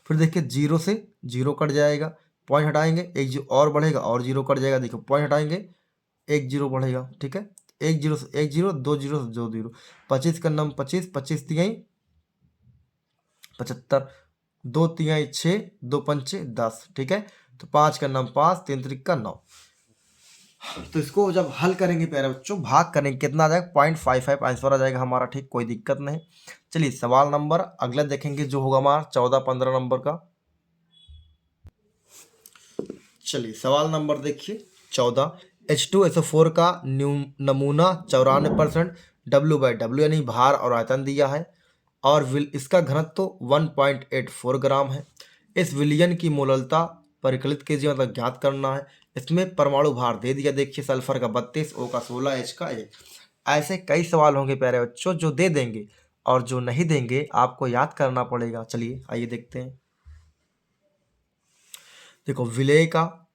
फिर देखिए 0 से 0 कट जाएगा, पॉइंट हटाएंगे, एक जीरो और बढ़ेगा और 0 कट जाएगा। देखो पॉइंट हटाएंगे, 1 0 बढ़ेगा, ठीक है। 1 0 से 1 0, 2 0 से 2 0, 25 का नम 25, 25 तिहाई 75, 2 तिहाई 6, 2 पंचे 10, ठीक है। तो 5 का नम 5, 3 त्रिक का 9। तो इसको जब हल करेंगे प्यारे बच्चों, भाग करेंगे, कितना आ जाएगा 0.55 आंसर आ जाएगा हमारा, ठीक, कोई दिक्कत नहीं। चलिए सवाल नंबर अगला देखेंगे जो होगा हमारा 14-15 नंबर का। चलिए सवाल नंबर देखिए 14, H2SO4 का नमूना 94% W/W यानी भार और आयतन दिया है, और इसका घनत्व 1.84 ग्राम है। इस विलयन की मोललता परिकलित कीजिए, मतलब ज्ञात करना है। इसमें परमाणु भार दे दिया, देखिए सल्फर का 32, O का 16, H का 1। ऐसे कई सवाल होंगे प्यारे बच्चों जो दे देंगे, और जो नहीं देंगे आपको याद करना पड़ेगा। चलिए आइए देखते हैं। देखो विलेय का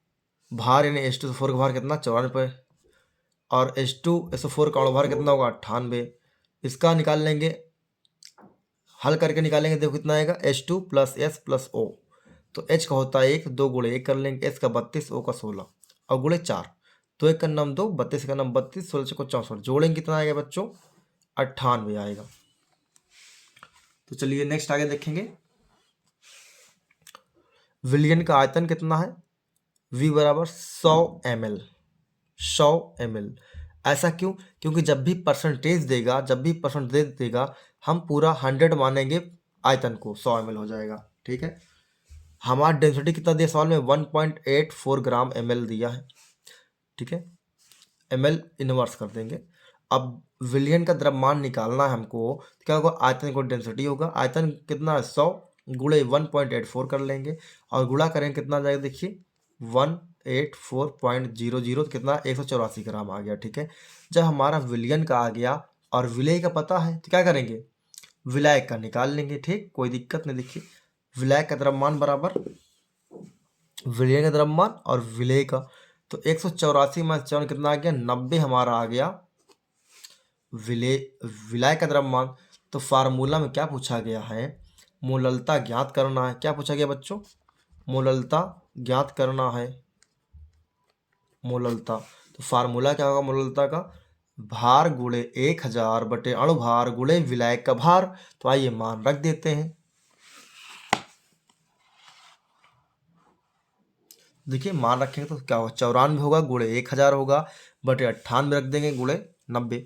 भार यानी H2SO4 का भार कितना 94, और H2SO4 का अणु भार कितना होगा 98। इसका निकाल लेंगे, हल करके निकालेंगे, देखो कितना आएगा H2 plus S plus O। तो H का होता है 1, 2 गुणे 1 कर लेंगे, S का 32, O का 16 और गुणे 4, तो 1 का नाम 2, 32 का नाम 32, 16 को 64, जोड़ेंगे कितना आएगा बच्चों 98 आएगा। तो चलिए नेक्स्ट आगे देखेंगे। विलयन का आयतन कितना है, V बराबर 100 ml, 100 ml। ऐसा क्यों, क्योंकि जब भी परसेंटेज देगा, जब भी परसेंटेज देगा हम पूरा 100 मानेंगे आयतन को, 100 ml हो जाएगा, ठीक है। हमारा डेंसिटी कितना दिया सवाल में 1.84 ग्राम ml दिया है, ठीक है। ml इनवर्स कर देंगे। अब विलयन का द्रव्यमान निकालना है हमको, तो क्या होगा आयतन को डेंसिटी होगा, आयतन कितना है 100 गुणे 1.84 कर लेंगे, और गुणा करेंगे कितना जाएगा देखिए 184.00, तो कितना 184 ग्राम आ गया, ठीक है। जब हमारा विलयन का आ गया और विलेय का पता है तो क्या करेंगे विलायक का निकाल लेंगे, ठीक, कोई दिक्कत नहीं। देखिए विलायक का द्रव्यमान बराबर विलयन का द्रव्यमान और विलेय का, तो 184 में 54 कितना आ गया 90 हमारा आ गया विलायक का द्रव्यमान। तो फार्मूला में क्या पूछा गया है, मोललता ज्ञात करना है। क्या पूछा गया बच्चों, मोललता ज्ञात करना है, मोललता। तो फार्मूला क्या होगा मोललता का, भार गुणे 1000 बटे अणुभार गुणे विलायक का भार। तो आइए मान रख देते हैं। देखिए मान रखेंगे तो क्या होगा 94 होगा गुणे 1000 होगा बटे 98 रख देंगे गुणे 90,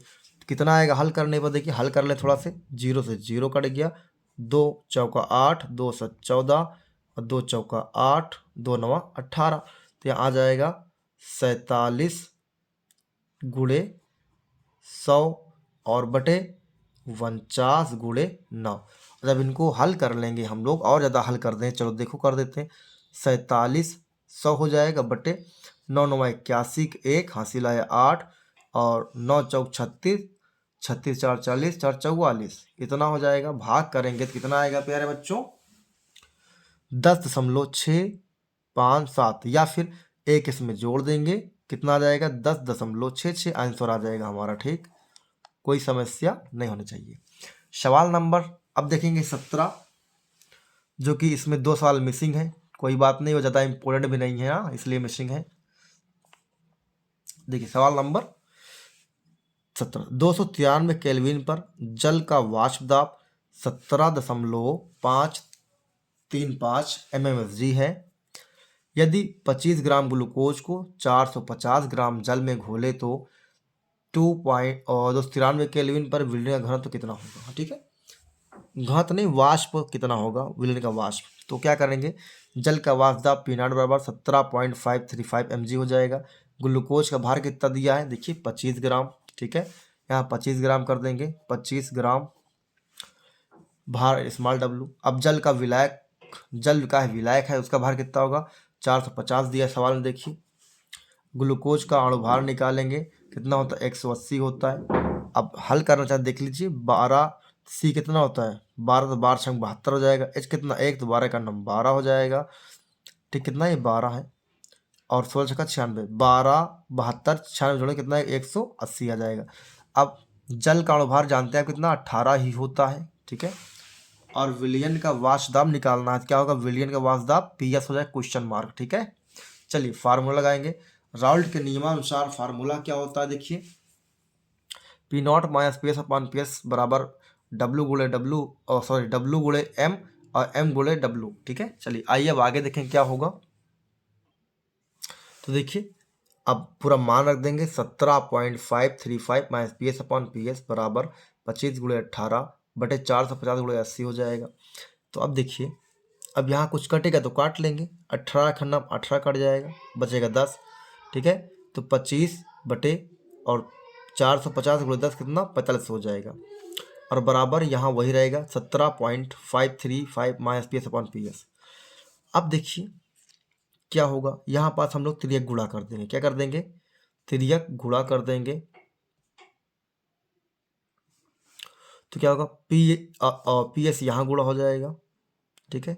कितना आएगा हल करने पर। देखिए हल कर ले थोड़ा से 0 कट गया, 2 चौका 8, 2 7 14 और 2 चौका 8, 2 9 18, तो यहाँ आ जाएगा 47 गुणे 100 और बटे 49 गुणे 9। जब इनको हल कर लेंगे हम लोग, और ज़्यादा हल कर दें, चलो देखो कर देते हैं, 47 100 हो जाएगा बटे 9 9 81 1 हासिल आया 8 और 9 चौक 36, 36 4 40 4 44, इतना हो जाएगा। भाग करेंगे तो कितना आएगा प्यारे बच्चों 10.657, या फिर एक इसमें जोड़ देंगे, कितना आ जाएगा 10.66 आंसर आ जाएगा हमारा, ठीक, कोई समस्या नहीं होनी चाहिए। सवाल नंबर अब देखेंगे 17, जो कि इसमें 2 सवाल मिसिंग है। कोई बात नहीं, वो ज़्यादा इंपॉर्टेंट भी नहीं है, हाँ, इसलिए मिसिंग है। देखिए सवाल नंबर 17, 293 केल्विन पर जल का वाष्प दाब 17.535 mmSg है। यदि 25 ग्राम ग्लूकोज को 450 ग्राम जल में घोले तो 293 केल्विन पर विलयन का घनत्व कितना होगा। ठीक है, घनत्व नहीं, वाष्प कितना होगा, विलयन का वाष्प। तो क्या करेंगे, जल का वाष्प दाब पी नॉट बराबर 17.535 mg हो जाएगा। ग्लूकोज का भार कितना दिया है, देखिए 25 ग्राम। ठीक है, यहाँ 25 ग्राम कर देंगे, 25 ग्राम भार स्मॉल डब्लू। अब जल का विलायक, जल का विलायक है, उसका भार कितना होगा, 450 दिया सवाल में। देखिए ग्लूकोज का अणुभार निकालेंगे, कितना होता है, 180 होता है। अब हल करना चाहते देख लीजिए, 12 सी कितना होता है, 12 तो 12 छंग 72 हो जाएगा। एच कितना, 1 तो 12 का नंबर 12 हो जाएगा। ठीक, कितना, ये 12 है, और 16 छक्का 96, 12 72 96 जोड़े कितना है, 180 आ जाएगा। अब जल का अणुभार जानते हैं कितना, 18 ही होता है। ठीक है, और विलयन का वाष्प दाब निकालना है, क्या होगा, विलयन का वाष्प दाब PS हो जाए क्वेश्चन मार्क। ठीक है, चलिए फार्मूला लगाएंगे। राउल्ट के नियमानुसार फार्मूला क्या होता है, देखिए P not minus PS upon PS बराबर W गुणे W, और सॉरी W गुणे M और M गुणे W। ठीक है, चलिए आइए अब आगे देखें क्या होगा। तो देखिए अब पूरा मान रख देंगे, 17.535 माइनस PS अपॉन PS बराबर 25 गुणे 18 बटे 450 गुणे 80 हो जाएगा। तो अब देखिए, अब यहाँ कुछ कटेगा तो काट लेंगे, 18 खन्ना 18 कट जाएगा, बचेगा 10। ठीक है, तो 25 बटे और 450 गुणे 10 कितना, 45 हो जाएगा, और बराबर यहाँ वही रहेगा 17.535 माइनस PS अपॉन PS। अब देखिए क्या होगा, यहाँ पास हम लोग तिर्यक गुणा कर देंगे, क्या कर देंगे, तिर्यक गुणा कर देंगे। तो क्या होगा, PS यहाँ गुणा हो जाएगा। ठीक है,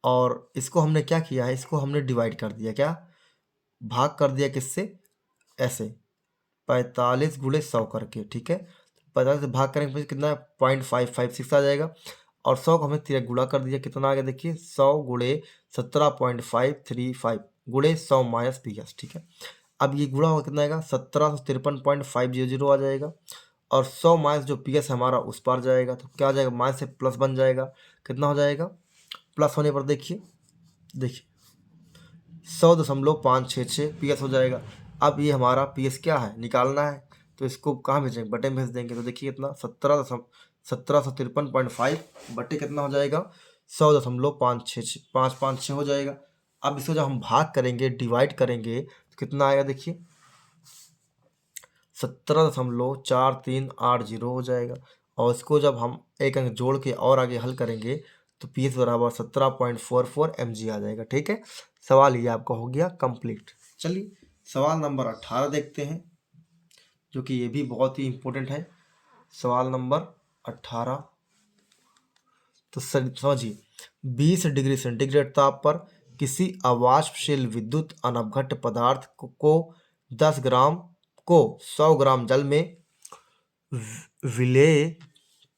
और इसको हमने क्या किया है, इसको हमने डिवाइड कर दिया, क्या भाग कर दिया, किससे, ऐसे 45 गुणे 100 करके। ठीक है, 45 से भाग करेंगे फिर कितना, 0.556 आ जाएगा, और 100 को हमने तिर्यक गुणा कर दिया, कितना आ गया, देखिए 100 गुणे 17.535 गुणे 100 माइनस PS। ठीक है, अब ये गुणा होगा कितना आएगा, 1753.500 आ जाएगा, और 100 माइनस जो PS हमारा उस पर जाएगा, तो क्या आ जाएगा, माइनस से प्लस बन जाएगा, कितना हो जाएगा, प्लस होने पर देखिए 100.566 PS हो जाएगा। अब ये हमारा PS क्या है, निकालना है, तो इसको कहाँ भेजेंगे, बटे में भेज देंगे। तो देखिए कितना, 1753.5 बटे कितना हो जाएगा, 100.556 हो जाएगा। अब इसको जब हम भाग करेंगे, डिवाइड करेंगे, तो कितना आएगा, देखिए 17.4380 हो जाएगा, और इसको जब हम एक अंक जोड़ के और आगे हल करेंगे तो PS बराबर 17.44 mg आ जाएगा। ठीक है, सवाल ये आपका हो गया कंप्लीट। चलिए सवाल नंबर 18 देखते हैं, जो कि ये भी बहुत ही इम्पोर्टेंट है। सवाल नंबर 18, तो समझिए, 20 डिग्री सेंटीग्रेड ताप पर किसी अवाष्पशील विद्युत अनवघट पदार्थ को 10 ग्राम को 100 ग्राम जल में विलेय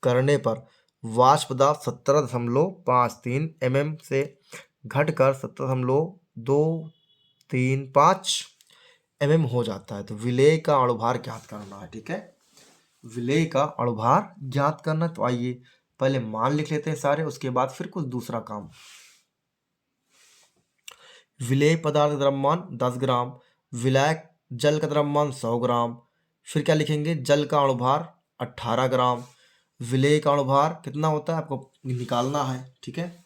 करने पर वाष्प दाब 17.53 mm से घटकर 17.235 mm हो जाता है। तो विलेय का अणुभार ज्ञात करना है। ठीक है, विलेय का अणुभार ज्ञात करना। तो आइए पहले मान लिख लेते हैं सारे, उसके बाद फिर कुछ दूसरा काम। विलेय पदार्थ का द्रव्यमान 10 ग्राम, विलायक जल का द्रव्यमान 100 ग्राम, फिर क्या लिखेंगे, जल का अणुभार 18 ग्राम, विलेय का अणुभार कितना होता है आपको निकालना है। ठीक है,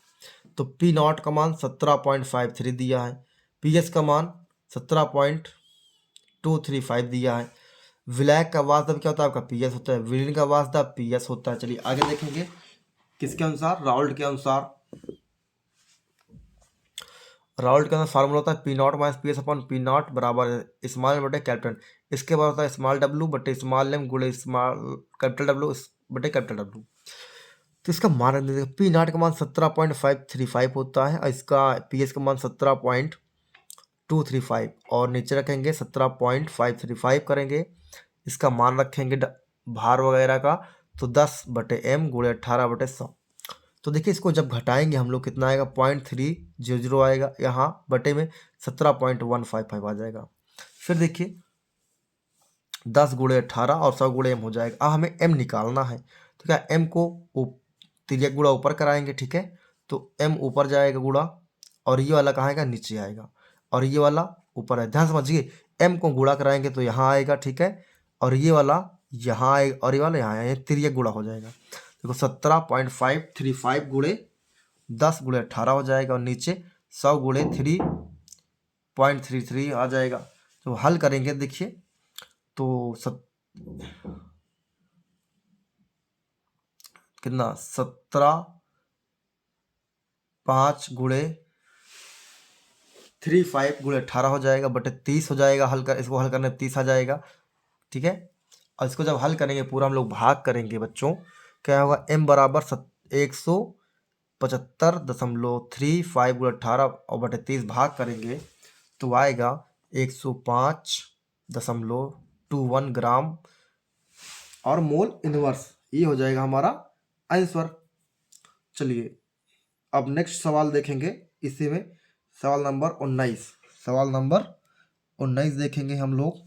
तो पी नॉट का मान 17.53 दिया है, PS का मान 17.235 दिया है, विलायक का वाष्प दाब क्या होता है आपका PS होता है, विलीन का वाष्प दाब PS होता है। चलिए आगे देखेंगे, किसके अनुसार, राउल्ट के अनुसार। राउल्ट के अंदर फार्मूला होता है P not minus PS upon P not बराबर स्मॉल एम बटे कैपिटल। इसके बाद होता है स्मॉल W बटे स्मॉल एम गुणे स्मॉल कैपिटल W बटे कैपिटल W। तो इसका मान रख दीजिएगा, पी नॉट का मान 17.535 होता है, और इसका PS का मान 17.235, और नीचे रखेंगे 17.535 करेंगे, इसका मान रखेंगे भार वगैरह का, तो 10 बटे M गुणे 18 बटे 100। तो देखिए इसको जब घटाएंगे हम लोग कितना आएगा 0.300 आएगा, यहाँ बटे में 17.155 आ जाएगा। फिर देखिए 10 गुणे 18 और 100 गुणे m हो जाएगा। अब हमें m निकालना है, तो क्या m को तिर्यक गुणा ऊपर कराएंगे, ठीक है, तो m ऊपर जाएगा गुणा, और ये वाला कहाँ आएगा, नीचे आएगा, और ये वाला ऊपर है। ध्यान समझिए, m को गुणा कराएंगे तो यहाँ आएगा, ठीक है, और ये वाला यहाँ आएगा, और ये वाला यहाँ आएगा, तिर्यक गुणा हो जाएगा। देखो 17.535 गुणे 10 गुणे 18 हो जाएगा, और नीचे 100 गुणे 3.33 आ जाएगा। तो हल करेंगे देखिए, तो कितना 5 गुणे 35 गुणे 18 हो जाएगा, बटे 30 हो जाएगा। इसको हल करने 30 आ जाएगा, ठीक है। और इसको जब हल करेंगे पूरा हम लोग भाग करेंगे बच्चों, क्या होगा, m बराबर 175.35 गुणे 18 और बटे 30 भाग करेंगे तो आएगा 105.21 ग्राम और मोल इनवर्स। ये हो जाएगा हमारा आंसर। चलिए अब नेक्स्ट सवाल देखेंगे, इसी में सवाल नंबर 19 देखेंगे हम लोग।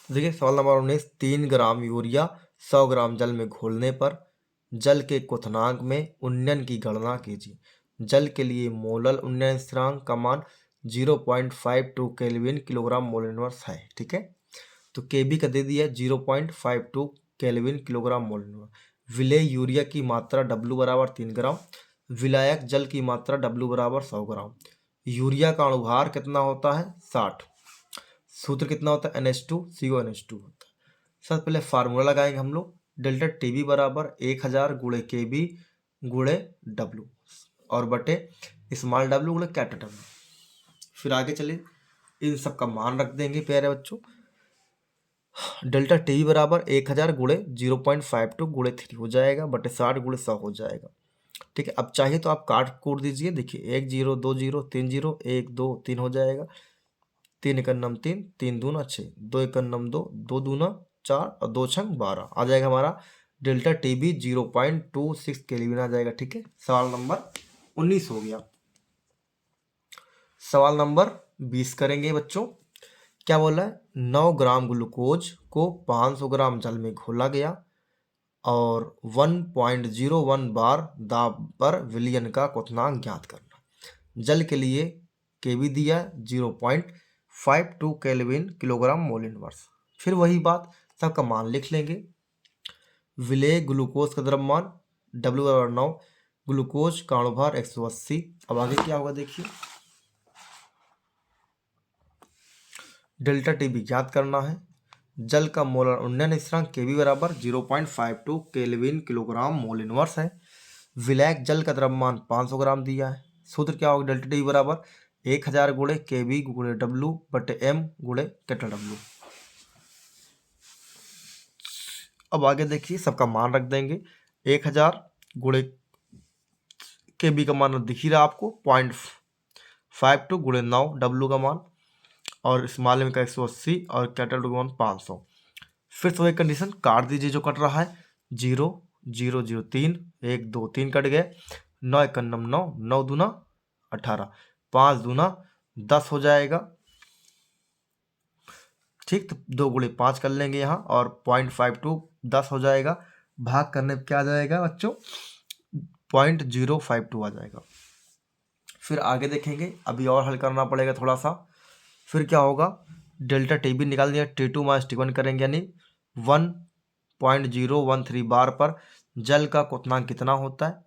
देखिए सवाल नंबर 19, 3 ग्राम यूरिया 100 ग्राम जल में घोलने पर जल के क्वथनांक में उन्नयन की गणना कीजिए। जल के लिए मोलल उन्नयन स्थिरांक का मान 0.52 केल्विन किलोग्राम मोल इनवर्स है, ठीक है। तो केबी का दे दिया 0.52 केल्विन किलोग्राम मोल इनवर्स। विलेय यूरिया की मात्रा W बराबर 3 ग्राम, विलायक जल की मात्रा W बराबर 100 ग्राम। यूरिया का अणुभार कितना होता है, 60। सूत्र कितना होता है, NH2CO NH2 होता है। सबसे पहले फार्मूला लगाएंगे हम लोग, डेल्टा टीबी बराबर 1000 गुणे केबी गुणे W और बटे स्मॉल w गुणे कैपिटल W। फिर आगे चलिए इन सब का मान रख देंगे प्यारे बच्चों। डेल्टा टीबी बराबर 1000 गुणे 0.52 गुणे 3 हो जाएगा, बटे 60 गुणे 100 हो जाएगा, ठीक है। अब चाहिए तो आप काट कूट दीजिए, देखिए 1 0 2 0 3 0 1 2 3 हो जाएगा, 3 1 9 3 3 दूना 6 2 1 9 2 2 दूना 4 और 2 6 12 आ जाएगा हमारा डेल्टा टीबी 0.26 केल्विन आ जाएगा, ठीक है। सवाल नंबर 19 हो गया। सवाल नंबर 20 करेंगे बच्चों। क्या बोला है, 9 ग्राम ग्लूकोज को 500 ग्राम जल में घोला गया और 1.01 बार दाब पर विलयन का क्वथनांक ज्ञात करना। जल के लिए केबी दिया 0.52 केल्विन किलोग्राम मोल इनवर्स। फिर वही बात, सबका मान लिख लेंगे। विलेय ग्लूकोज का द्रव्यमान W बराबर 9, ग्लूकोज का अणुभार 180। अब आगे क्या होगा देखिए, डेल्टा टीबी ज्ञात करना है। जल का मोलर उन्नयन स्थिरांक केबी बराबर 0.52 केल्विन किलोग्राम मोल इनवर्स है। विलायक जल का द्रव्यमान 500 ग्राम दिया है। सूत्र क्या होगा, डेल्टा टीबी बराबर 1000 गुणे केबी गुणे W बटे M गुणे कैपिटल W। अब आगे देखिए सबका मान रख देंगे। 1000 गुणे केबी का मान दिख ही रहा आपको 0.52 गुणे 9 W का मान, और स्मॉल m का 180 और कैपिटल W का मान 500। फिर तो एक कंडीशन काट दीजिए जो कट रहा है, 0 0 0 3 1 2 3 कट गए, 9 1 9 9 9 दूना 18 5 दूना 10 हो जाएगा, ठीक। तो 2 गुणे 5 कर लेंगे यहाँ, और 0.52 10 हो जाएगा, भाग करने पे क्या आ जाएगा बच्चों, 0.052 आ जाएगा। फिर आगे देखेंगे, अभी और हल करना पड़ेगा थोड़ा सा। फिर क्या होगा, डेल्टा टीबी निकाल दिया, T2 माइनस T1 करेंगे, यानी 1.013 बार पर जल का क्वथनांक कितना होता है,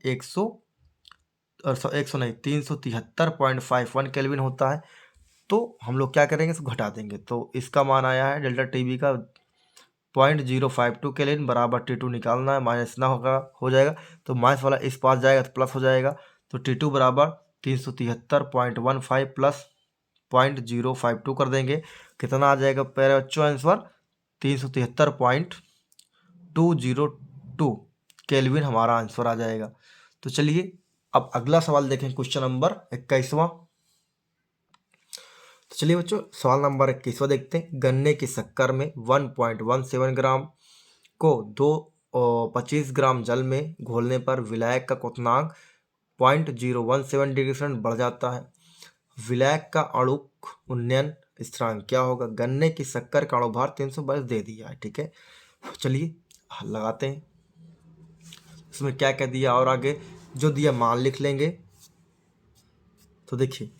373.51 केल्विन होता है। तो हम लोग क्या करेंगे, इसको घटा देंगे, तो इसका मान आया है डेल्टा टीबी का 0.052 केल्विन बराबर T2 निकालना है, माइनस ना होगा हो जाएगा, तो माइनस वाला इस पास जाएगा तो प्लस हो जाएगा। तो T2 बराबर 373.15 प्लस 0.052 कर देंगे, कितना आ जाएगा प्यारे बच्चों आंसर, 373.202 केल्विन हमारा आंसर आ जाएगा। तो चलिए अब अगला सवाल देखें, क्वेश्चन नंबर 21वां। तो चलिए बच्चों सवाल नंबर 21वां देखते हैं। गन्ने की शक्कर में 1.17 ग्राम को 2 और 25 ग्राम जल में घोलने पर विलायक का क्वथनांक 0.017 डिग्री सेंटीग्रेड बढ़ जाता है। विलायक का अणुक उन्नयन स्थिरांक क्या होगा? गन्ने की शक्कर का अणुभार 322 दे दिया है, ठीक है। चलिए हल लगाते हैं। इसमें क्या क्या दिया और आगे जो दिया मान लिख लेंगे। तो देखिए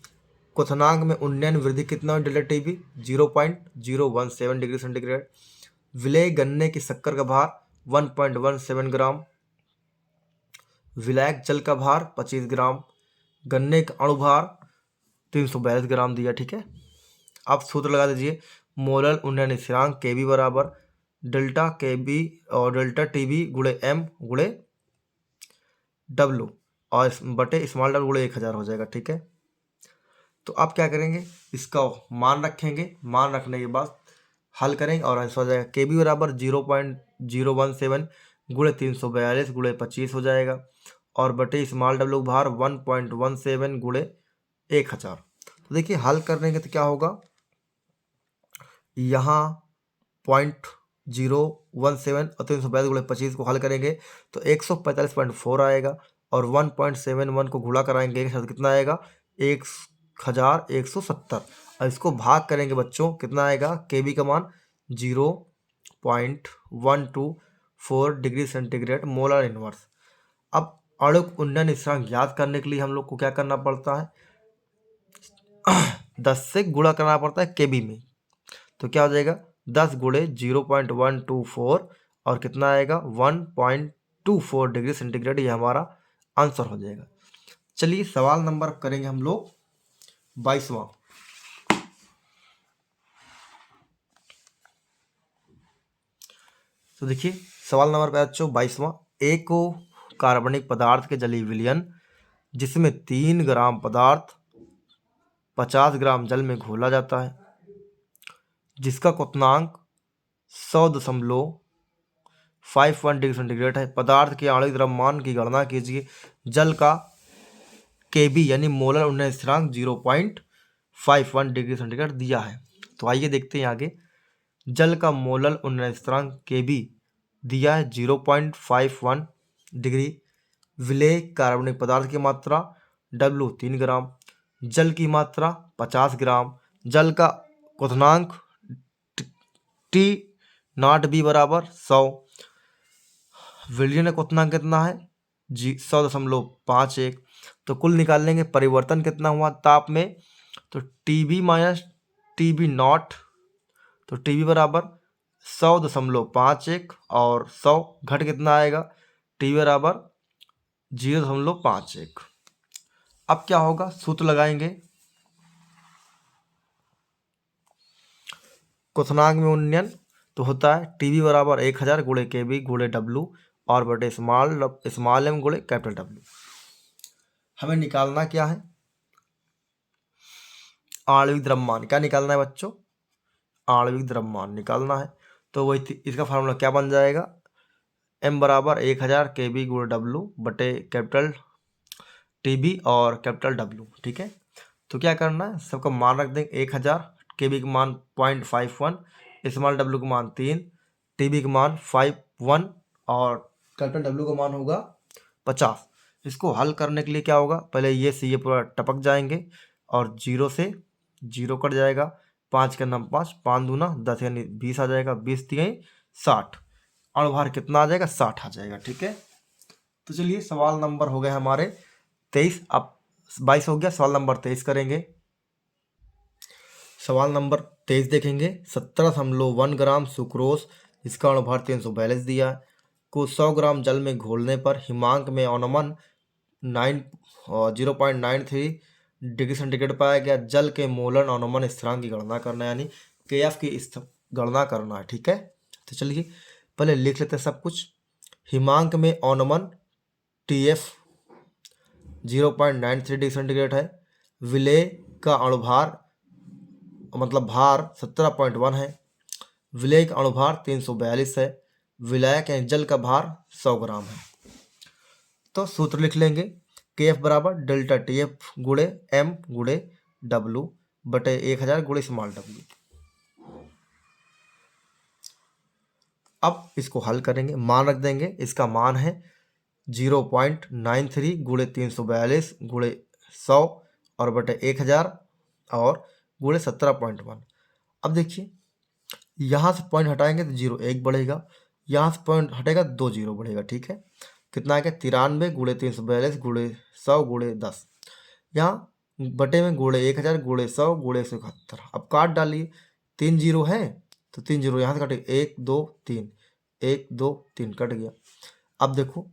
क्वथनांक में उन्नयन वृद्धि कितना है? Delta TB 0.017 degree centigrade. विलेय गन्ने की शक्कर का भार 1.17 ग्राम। विलायक जल का भार 25 ग्राम। गन्ने का अणुभार 342 ग्राम दिया, ठीक है। आप सूत्र लगा दीजिए। मोलर उन्नयन स्थिरांक Kb बराबर डेल्टा Kb और डेल्टा टीबी गुणे m गुणे W और बटे स्मॉल w गुणे 1000 हो जाएगा, ठीक है। तो आप क्या करेंगे? इसका मान रखेंगे, मान रखने के बाद हल करेंगे और आंसर हो जाएगा। Kb बराबर 0.017 गुणे 342 गुणे 25 हो जाएगा और बटे स्मॉल w भार 1.17 गुणे 1000। तो देखिए हल करने के तो क्या होगा, यहाँ 0.017 और 342 गुणे 25 को हल करेंगे तो 145.4 आएगा और 1.71 को गुणा कराएंगे एक साथ कितना आएगा? 1170। और इसको भाग करेंगे बच्चों कितना आएगा? Kb का मान 0.124 डिग्री सेंटीग्रेड मोलर इनवर्स। अब अणुक उन्नयन स्थिरांक ज्ञात करने के लिए हम लोग को क्या करना पड़ता है? 10 से गुणा करना पड़ता है Kb में। तो क्या हो जाएगा? 10 गुणे 0.124 और कितना आएगा? 1.24 डिग्री सेंटीग्रेड। ये हमारा आंसर हो जाएगा। चलिए सवाल नंबर करेंगे हम लोग 22वां। तो देखिए सवाल नंबर बच्चों 22वां। एक कार्बनिक पदार्थ के जलीय विलयन जिसमें 3 ग्राम पदार्थ 50 ग्राम जल में घोला जाता है, जिसका क्वथनांक 100.51 डिग्री सेंटीग्रेड है। पदार्थ के आणविक द्रव्यमान की गणना कीजिए। जल का Kb यानी मोलर उन्नयन स्थिरांक 0.51 डिग्री सेंटीग्रेड दिया है। तो आइए देखते हैं आगे। जल का मोलर उन्नयन स्थिरांक Kb दिया है 0.51 डिग्री। विलेय कार्बनिक पदार्थ की मात्रा W 3 ग्राम। जल की मात्रा 50 ग्राम। जल का क्वथनांक T0B बराबर 100। विलयन क्वथनांक कितना है? 100.51। तो कुल निकाल लेंगे परिवर्तन कितना हुआ ताप में। तो TB माइनस TB नॉट, तो TB बराबर 100.51 और 100 घट कितना आएगा? TB बराबर 0.51। अब क्या होगा? सूत्र लगाएंगे। क्वथनांक में उन्नयन तो होता है TB बराबर 1000 गुणे Kb गुणे W और बटे स्मॉल m गुणे कैपिटल W। हमें निकालना क्या है? आणविक द्रव्यमान। क्या निकालना है बच्चों? आणविक द्रव्यमान निकालना है। तो वही इसका फार्मूला क्या बन जाएगा? m बराबर 1000 Kb गुणे W बटे कैपिटल TB और कैपिटल W, ठीक है। तो क्या करना है? सबका मान रख देंगे। 1000 Kb का मान 0.51, स्मॉल W का मान 3, TB का मान 51 और कैपिटल W का मान होगा 50। इसको हल करने के लिए क्या होगा? पहले ये से ये पूरा टपक जाएंगे और 0 से 0 कट जाएगा। 5 के नाम 5, 5 दूना 10 यानी 20 आ जाएगा। 20 3 60। अणुभार कितना आ जाएगा? 60 आ जाएगा, ठीक है। तो चलिए सवाल नंबर हो गए हमारे 23। अब 22 हो गया, सवाल नंबर 23 करेंगे। सवाल नंबर 23 देखेंगे। 17.1 ग्राम सुक्रोज इसका अणुभार 342 दिया है को 100 ग्राम जल में घोलने पर हिमांक में अवनमन 0.93 डिग्री सेंटीग्रेड पाया गया। जल के मोलर अवनमन स्थिरांक की गणना करना है, यानी KF की गणना करना है, ठीक है। तो चलिए पहले लिख लेते हैं सब कुछ। हिमांक में अवनमन TF 0.93 डिग्री सेंटीग्रेड है। विलेय का अणुभार मतलब भार 17.1 है। विलेय का अणुभार 342 है। विलायक यानी जल का भार 100 ग्राम है। तो सूत्र लिख लेंगे। KF बराबर डेल्टा TF गुणे M गुणे W बटे 1000 गुणे स्मॉल W। अब इसको हल करेंगे, मान रख देंगे। इसका मान है 0.93 गुणे 342 गुणे 100 और बटे 1000 और गुणे 17.1। अब देखिए यहाँ से पॉइंट हटाएंगे तो 0 1 बढ़ेगा, यहाँ से पॉइंट हटेगा 2 0 बढ़ेगा। ठीक है, कितना आएगा 93 गुणे 342 गुणे 100 गुणे 10। यहाँ बटे में गुणे 1000 गुणे 100 गुणे 171। अब काट डालिए, 3 0 है तो 3 0 यहाँ से कटे, 1 2 3 1 2 3 कट गया। अब देखो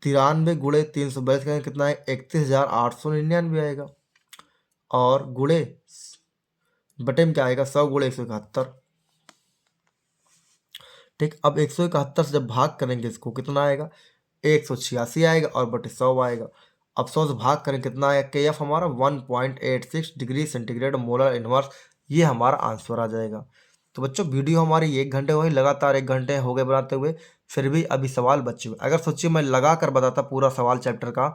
93 गुणे 342 का कितना है 31,899 आएगा और गुणे बटे में क्या आएगा 100 गुणे 171। ठीक, अब 171 से जब भाग करेंगे इसको कितना आएगा 186 आएगा और बटे 100 आएगा। अब 100 से भाग करें कितना आएगा, के एफ हमारा 1.86 डिग्री सेंटीग्रेड मोलर इनवर्स, ये हमारा आंसर आ जाएगा। तो बच्चों वीडियो हमारी 1 घंटे हो गई, लगातार 1 घंटे हो गए बनाते हुए, फिर भी अभी सवाल बचे हुए। अगर सोचिए मैं लगा कर बताता पूरा सवाल चैप्टर का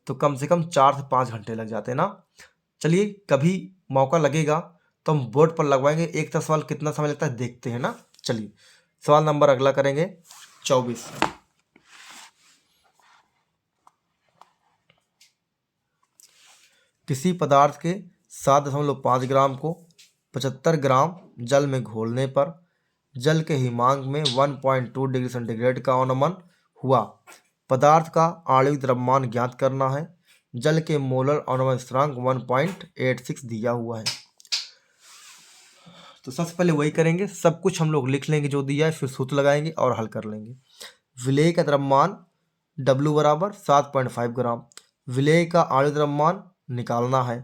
तो कम से कम 4 से 5 घंटे लग जाते ना। चलिए कभी मौका लगेगा तो हम बोर्ड पर लगवाएंगे, एक का सवाल कितना समय लगता है देखते हैं ना। चलिए सवाल नंबर अगला करेंगे 24। किसी पदार्थ के 7.5 ग्राम को 75 ग्राम जल में घोलने पर जल के हिमांक में 1.2 डिग्री सेंटीग्रेड का अवनमन हुआ। पदार्थ का आणविक द्रव्यमान ज्ञात करना है। जल के मोलर अवनमन स्थिरांक 1.86 दिया हुआ है। तो सबसे पहले वही करेंगे, सब कुछ हम लोग लिख लेंगे जो दिया है, फिर सूत्र लगाएंगे और हल कर लेंगे। विलेय का द्रव्यमान W बराबर 7.5 ग्राम। विलेय का आणविक द्रव्यमान निकालना है।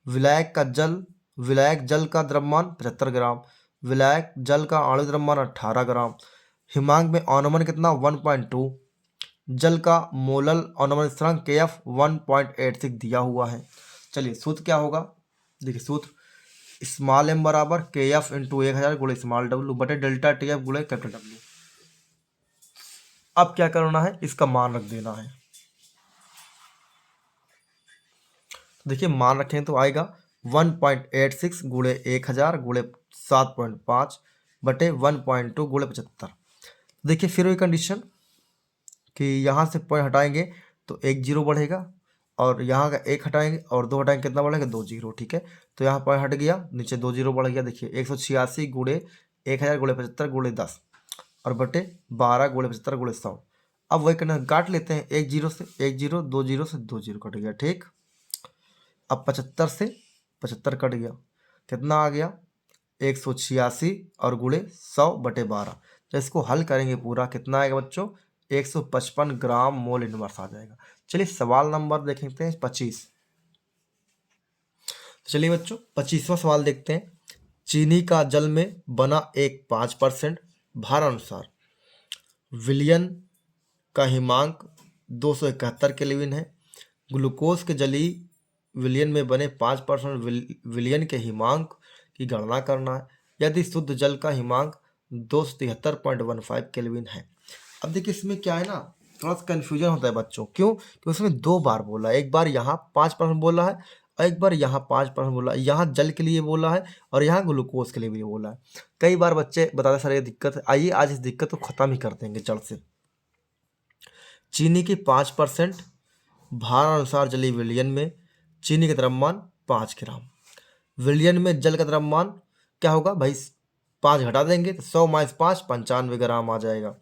विलायक जल का द्रव्यमान 75 ग्राम। विलायक जल का आणविक द्रव्यमान 18 ग्राम। हिमांक में अवनमन कितना 1.2। जल का मोलल अवनमन स्थिरांक KF 1.86 दिया हुआ है। चलिए सूत्र क्या होगा, देखिए सूत्र स्मॉल m बराबर KF इंटू 1000 गुणे स्मॉल w बटे डेल्टा TF गुणे कैपिटल W। अब क्या करना है, इसका मान रख देना है। देखिए मान रखें तो आएगा 1.86 गुणे 1000 गुणे 7.5 बटे 1.2 गुणे 75। देखिए फिर वही कंडीशन कि यहाँ से पॉइंट हटाएंगे तो 1 0 बढ़ेगा और यहाँ का 1 हटाएंगे और 2 हटाएंगे कितना बढ़ेगा 2 0। ठीक है, तो यहाँ पॉइंट हट गया, नीचे 2 0 बढ़ गया। देखिए 186 गुणे 1000 गुणे 75 गुणे 10 और बटे 12 गुणे 75 गुणे 100। अब वही करना काट लेते हैं, 1 0 से 1 0, 2 0 से 2 0 कट गया। ठीक, अब 75 से 75 कट गया, कितना आ गया 186 और गुणे 100 बटे 12। तो इसको हल करेंगे पूरा, कितना आएगा बच्चों 155 ग्राम मोल इनवर्स आ जाएगा। चलिए सवाल नंबर देखते हैं 25। तो चलिए बच्चों 25वां सवाल देखते हैं। चीनी का जल में बना एक 5% भार अनुसार विलयन का हिमांक 271 केल्विन है। ग्लूकोज के जलीय विलयन में बने 5% विलयन के हिमांक की गणना करना है यदि शुद्ध जल का हिमांक 273.15 केल्विन है। अब देखिए इसमें क्या है ना, थोड़ा सा कन्फ्यूजन होता है बच्चों, क्यों? क्योंकि उसमें 2 बार बोला है, एक बार यहाँ 5% बोला है और एक बार यहाँ 5% बोला है। यहाँ जल के लिए बोला है और यहाँ ग्लूकोज के लिए भी बोला है। कई बार बच्चे बताते सर ये दिक्कत है, आइए आज इस दिक्कत को खत्म ही कर देंगे जड़ से। चीनी की 5% भार अनुसार जलीय विलयन में चीनी का द्रव्यमान 5 ग्राम। विलयन में जल का द्रव्यमान क्या होगा भाई, 5 घटा देंगे तो 100 माइनस 5 95 ग्राम आ जाएगा।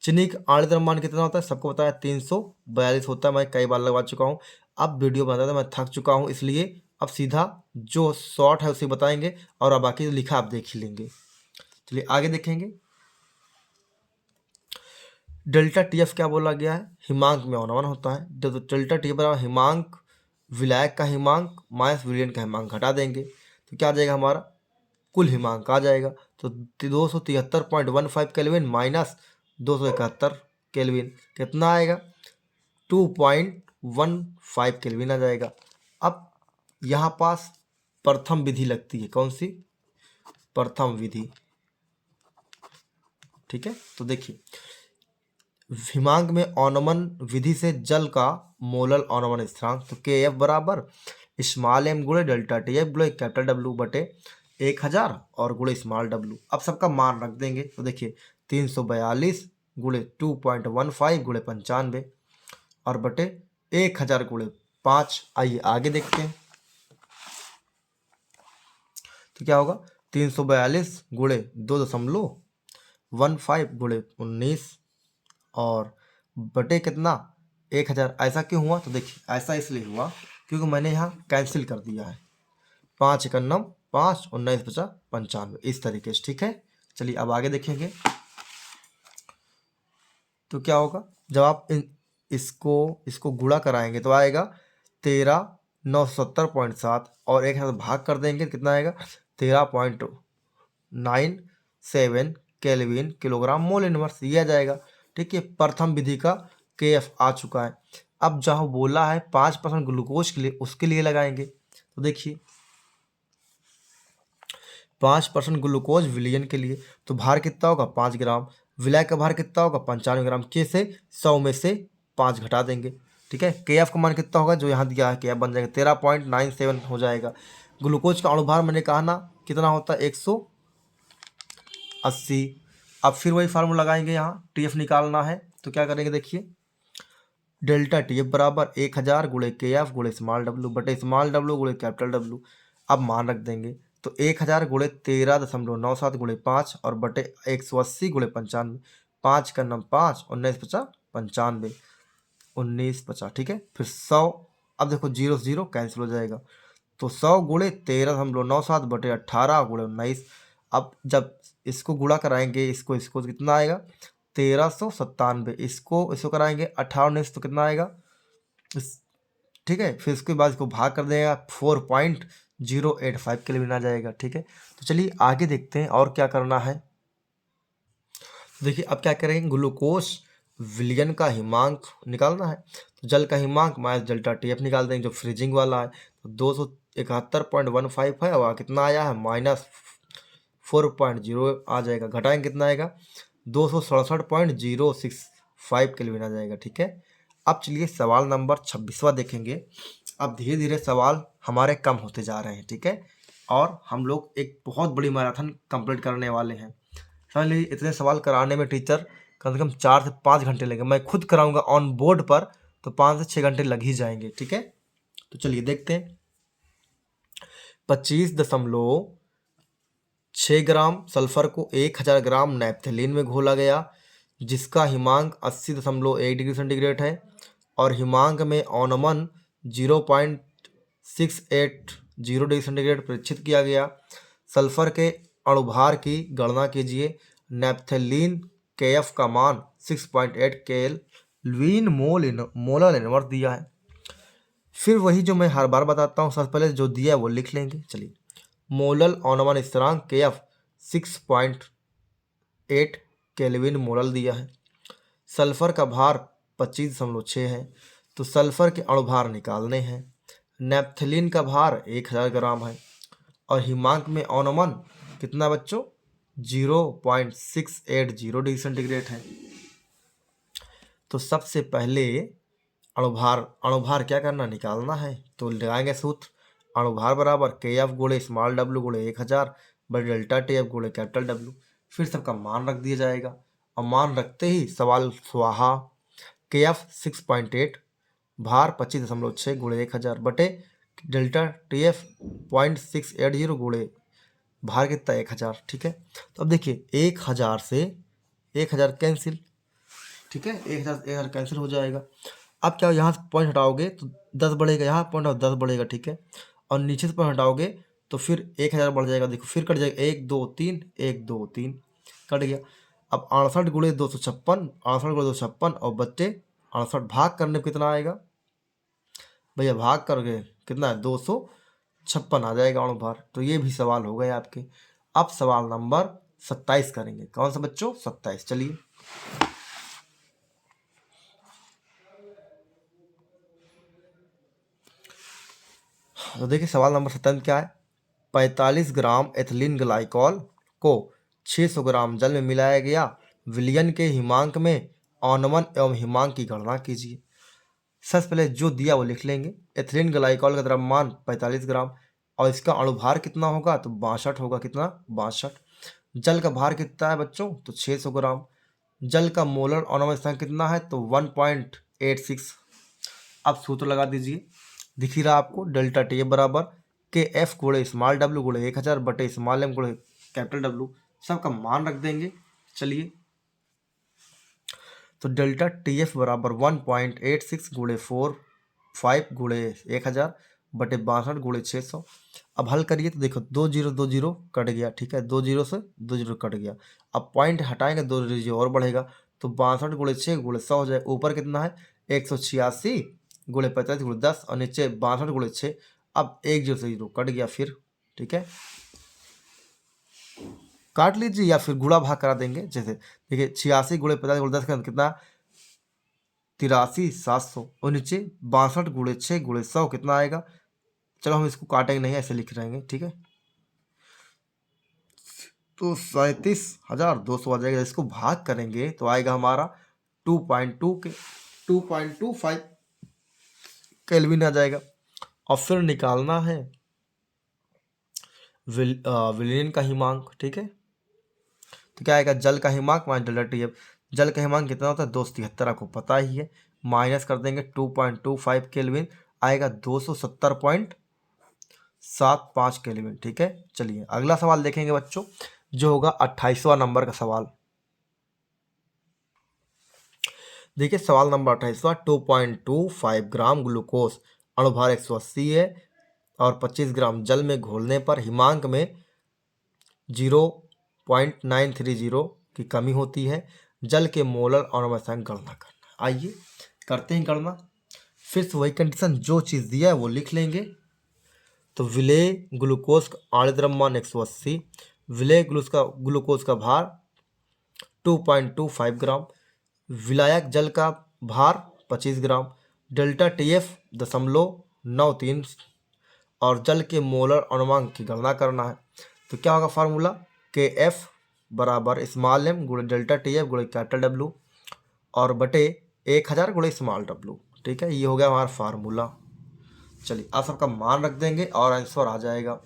चीनी का आणविक द्रव्यमान कितना होता है सबको पता है 342 होता है, मैं कई बार लगवा चुका हूँ। अब वीडियो बनाता मैं थक चुका हूँ, इसलिए अब सीधा जो शॉर्ट है उसे बताएंगे और अब बाकी लिखा आप देख ही लेंगे। चलिए आगे देखेंगे। डेल्टा TF क्या बोला गया है, हिमांक में अवनमन होता है। डेल्टा TF बराबर हिमांक विलायक का हिमांक माइनस विलयन का हिमांक घटा देंगे तो क्या आ जाएगा हमारा कुल हिमांक आ जाएगा। तो 273.15 केल्विन माइनस 271 केल्विन कितना आएगा 2.15 केल्विन आ जाएगा। अब यहाँ पास प्रथम विधि लगती है, कौन सी, प्रथम विधि। ठीक है, तो देखिए हिमांक में अवनमन विधि से जल का मोलल अवनमन स्थिरांक तो KF बराबर स्मॉल m गुणे डेल्टा TF गुणे कैपिटल W बटे 1000 और गुणे स्मॉल w। अब सबका मान रख देंगे तो देखिए 342 गुणे 2.15 गुणे 95 और बटे 1000 गुणे 5। आइए आगे देखते हैं। तो क्या होगा 342 गुणे 2.15 गुणे 19 और बटे कितना 1000। ऐसा क्यों हुआ? तो देखिए ऐसा इसलिए हुआ क्योंकि मैंने यहाँ कैंसिल कर दिया है। 5 एकन्नम 5, 19 बचा 95, इस तरीके से। ठीक है, चलिए अब आगे देखेंगे। तो क्या होगा जब आप इसको गुणा कराएंगे तो आएगा 13,970.7 और एक साथ भाग कर देंगे कितना आएगा 13.97 केल्विन किलोग्राम मोल इनवर्स, ये आ जाएगा। ठीक है, प्रथम विधि का KF आ चुका है। अब जहाँ बोला है 5% ग्लूकोज के लिए, उसके लिए लगाएंगे। तो देखिए 5% ग्लूकोज विलयन के लिए तो भार कितना होगा 5 ग्राम, विलय का भार कितना होगा 95 ग्राम। के से 100 में से 5 घटा देंगे। ठीक है, KF का मान कितना होगा जो यहाँ दिया है, KF बन जाएगा 13.97 हो जाएगा। ग्लूकोज का अणुभार मैंने कहा ना कितना होता है 180। अब फिर वही फार्मूला लगाएंगे, यहाँ TF निकालना है। तो क्या करेंगे देखिए, डेल्टा TF बराबर 1000 गुणे KF गुणे स्मॉल w बटे स्मॉल w गुणे कैपिटल W। अब मान रख देंगे तो 1000 गुणे 13.97 गुणे 5 और बटे 180 गुणे 95। 5 का नम 5, 19 50 95, 19 50। ठीक है, फिर 100। अब देखो 0 0 कैंसिल हो जाएगा तो 100 गुणे 13.97 बटे 18 गुणे 19। अब जब इसको गुणा कराएंगे इसको तो कितना आएगा 1397। इसको कराएंगे 18 19 तो कितना आएगा ठीक है, फिर उसके बाद इसको भाग कर देगा 4.085 केल्विन आ जाएगा। ठीक है, तो चलिए आगे देखते हैं और क्या करना है। देखिए अब क्या करेंगे, ग्लूकोज विलयन का हिमांक निकालना है। तो जल का हिमांक माइनस डेल्टा TF निकाल देंगे जो फ्रीजिंग वाला है। तो 271.15 है और कितना आया है -4.0 आ जाएगा। घटाएंगे कितना आएगा 267.065 केल्विन आ जाएगा। ठीक है, अब चलिए सवाल नंबर 26वां देखेंगे। अब धीरे धीरे सवाल हमारे कम होते जा रहे हैं। ठीक है, और हम लोग एक बहुत बड़ी मैराथन कंप्लीट करने वाले हैं। समझ लीजिए इतने सवाल कराने में टीचर कम से कम 4 से 5 घंटे लगेंगे। मैं खुद कराऊंगा ऑन बोर्ड पर तो 5 से 6 घंटे लग ही जाएंगे। ठीक है, तो चलिए देखते हैं। 25.6 ग्राम सल्फर को 1000 ग्राम नैप्थेलीन में घोला गया जिसका हिमांक 80.1 डिग्री सेंटीग्रेड है और हिमांक में औनमन 0.680 डिग्री सेंटीग्रेड परीक्षित किया गया। सल्फर के अणुभार की गणना कीजिए। नैप्थेलीन KF का मान 6.8 केल्विन मोलर इनवर्स दिया है। फिर वही जो मैं हर बार बताता हूँ, सबसे पहले जो दिया है वो लिख लेंगे। चलिए, मोलल अणुमान स्थिरांक KF 6.8 केल्विन मोलल दिया है। सल्फर का भार 25.6 है तो सल्फर के अणुभार निकालने हैं। नैप्थेलीन का भार 1000 ग्राम है और हिमांक में औनमन कितना बच्चों 0.680 डिग्री सेंटीग्रेड है। तो सबसे पहले अणुभार क्या करना निकालना है। तो लगाएंगे सूत्र, अणुभार बराबर KF गुणे स्मॉल w गुणे 1000 बटे डेल्टा TF गुणे कैपिटल W। फिर सबका मान रख दिया जाएगा और मान रखते ही सवाल स्वाहा। KF 6.8, भार 25.6 गुणे 1000 बटे डेल्टा TF 0.680 गुणे भार कितना 1000। ठीक है, तो अब देखिए 1000 से 1000 कैंसिल। ठीक है, 1000 कैंसिल हो जाएगा। अब क्या यहाँ से पॉइंट हटाओगे तो 10 बढ़ेगा, यहाँ पॉइंट 10 बढ़ेगा। ठीक है, और नीचे से पॉइंट हटाओगे तो फिर 1000 बढ़ जाएगा। देखो फिर कट जाएगा 1 2 3 1 2 3 कट गया। अब 68 गुणे 256, 68 गुणे 256 और बच्चे 68 भाग करने पे कितना आएगा भैया, भाग करके कितना है 256 आ जाएगा अणुभार। तो ये भी सवाल हो गए आपके। अब सवाल नंबर 27 करेंगे। कौन सा बच्चों 27। चलिए तो देखिए सवाल नंबर 27 क्या है। 45 ग्राम एथिलीन ग्लाइकॉल को 600 ग्राम जल में मिलाया गया। विलयन के हिमांक में औनमन एवं हिमांक की गणना कीजिए। सबसे पहले जो दिया वो लिख लेंगे। एथिलीन ग्लाइकॉल का द्रव्यमान 45 ग्राम और इसका अणुभार कितना होगा तो 62 होगा। कितना 62। जल का भार कितना है बच्चों, तो 600 ग्राम। जल का मोलर अणुओं संख्या कितना है, तो 1.86। अब सूत्र लगा दीजिए, दिख ही रहा आपको, डेल्टा टी एफ बराबर के एफ गुणे स्मॉल डब्ल्यू गुणे 1000 बटे स्मॉल एम गुणे कैपिटल डब्ल्यू, सबका मान रख देंगे। चलिए, तो डेल्टा टी एफ बराबर 1.86 गुणे 45 गुणे 1000 बटे 62 गुणे 600। अब हल करिए तो देखो, 2 जीरो कट गया, ठीक है, 2 जीरो से 2 जीरो कट गया। अब पॉइंट हटाएंगे, 2 जीरो और बढ़ेगा, तो 62 गुणे 6 गुणे 100 हो जाए। ऊपर कितना है, 186 गुणे 45 गुणे 10 और नीचे 62 गुणे 6। अब 1 जीरो से जीरो कट गया फिर, ठीक है, काट लीजिए या फिर गुणा भाग करा देंगे। जैसे देखिए, 86 गुणे 50 गुणे 10 का कितना, 83,700 और नीचे 62 गुणे 6 गुणे 100 कितना आएगा। चलो हम इसको काटेंगे नहीं, ऐसे लिख रहेंगे, ठीक है, तो 37,200 आ जाएगा। इसको भाग करेंगे तो आएगा हमारा 2.25 केल्विन आ जाएगा। और फिर निकालना है विलयन का हिमांक, ठीक है, तो क्या आएगा, जल का हिमांक माइनस डेल्टा टी एफ। जल का हिमांक कितना होता है, 273, आपको पता ही है, माइनस कर देंगे 2.25 केल्विन, आएगा 270.75 केल्विन, ठीक है। चलिए अगला सवाल देखेंगे बच्चों, जो होगा 28वां नंबर का सवाल। देखिए सवाल नंबर 28वां, 2.25 ग्राम ग्लूकोज अणुभार 180 है और 25 ग्राम जल में घोलने पर हिमांक में 0.930 की कमी होती है। जल के मोलर अणुओं की गणना करना। आइए करते हैं गणना। फिर से वही कंडीशन, जो चीज़ दिया है वो लिख लेंगे। तो विलेय ग्लूकोज का आणविक द्रव्यमान 180, विलेय ग्लूकोज का भार 2.25 ग्राम, विलायक जल का भार 25 ग्राम, डेल्टा टी एफ 0.93 और जल के मोलर अणुमांक की गणना करना है। तो क्या होगा फार्मूला, के एफ बराबर स्मॉल एम गुणे डेल्टा टी एफ गुणे कैपिटल डब्ल्यू और बटे 1000 गुणे स्मॉल डब्ल्यू, ठीक है, ये हो गया हमारा फार्मूला। चलिए आप सबका मान रख देंगे और आंसर आ जाएगा।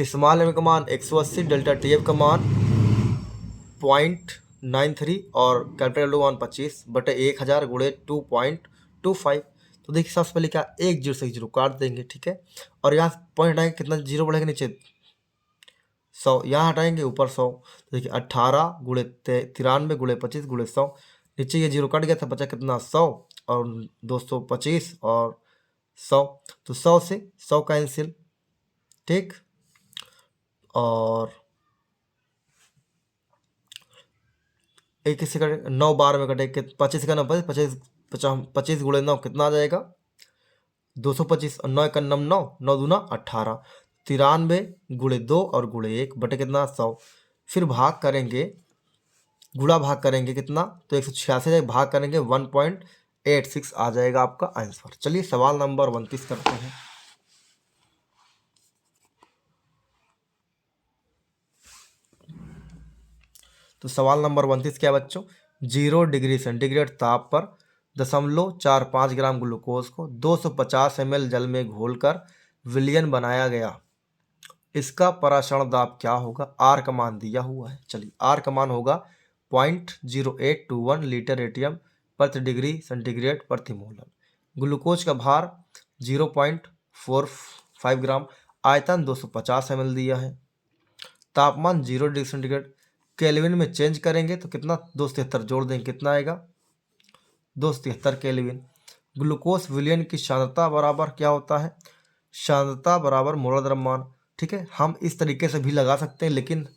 स्मॉल एम का मान 180, डेल्टा टी एफ का मान 0.93 और कैपिटल डब्ल्यू मान 25 बटे 1000 गुणे 2.25। तो देखिए सबसे पहले क्या, 1 जीरो से 1 जीरो काट देंगे, ठीक है, और यहाँ पॉइंट हटाएंगे, कितना जीरो बढ़ेगा नीचे 100, यहाँ हटाएंगे ऊपर 100। तो देखिए 18 गुणे 93 गुणे 25 गुणे 100, नीचे ये जीरो कट गया था, बचा कितना 100 और 225 और 100, तो 100 से 100 कैंसिल, ठीक, और एक किसी का 9 12 में कटे, 25 का 9 25 25 गुणे 9 कितना आ जाएगा 225 और 9 का 9 9 9 दूना 18, 93 गुणे 2 और गुणे 1 बटे कितना 100। फिर भाग करेंगे, गुणा भाग करेंगे कितना, तो 186 भाग करेंगे 1.86 आ जाएगा आपका आंसर। चलिए सवाल नंबर 29 करते हैं। तो सवाल नंबर 29 क्या बच्चों, 0 डिग्री सेंटीग्रेड ताप पर 0.45 ग्राम ग्लूकोज को 250 ml जल में घोलकर विलयन बनाया गया। इसका पराशरण दाब क्या होगा, आर का मान दिया हुआ है। चलिए आर का मान होगा 0.0821 लीटर एटीएम प्रति डिग्री सेंटीग्रेड प्रति मोलर। ग्लूकोज का भार 0.45 ग्राम, आयतन 250 ml दिया है, तापमान 0 डिग्री सेंटीग्रेड, केल्विन में चेंज करेंगे तो कितना 273 जोड़ देंगे, कितना आएगा 273 केल्विन। ग्लूकोज विलयन की सांद्रता बराबर क्या होता है, सांद्रता बराबर मोलर द्रव्यमान, ठीक है, हम इस तरीके से भी लगा सकते हैं, लेकिन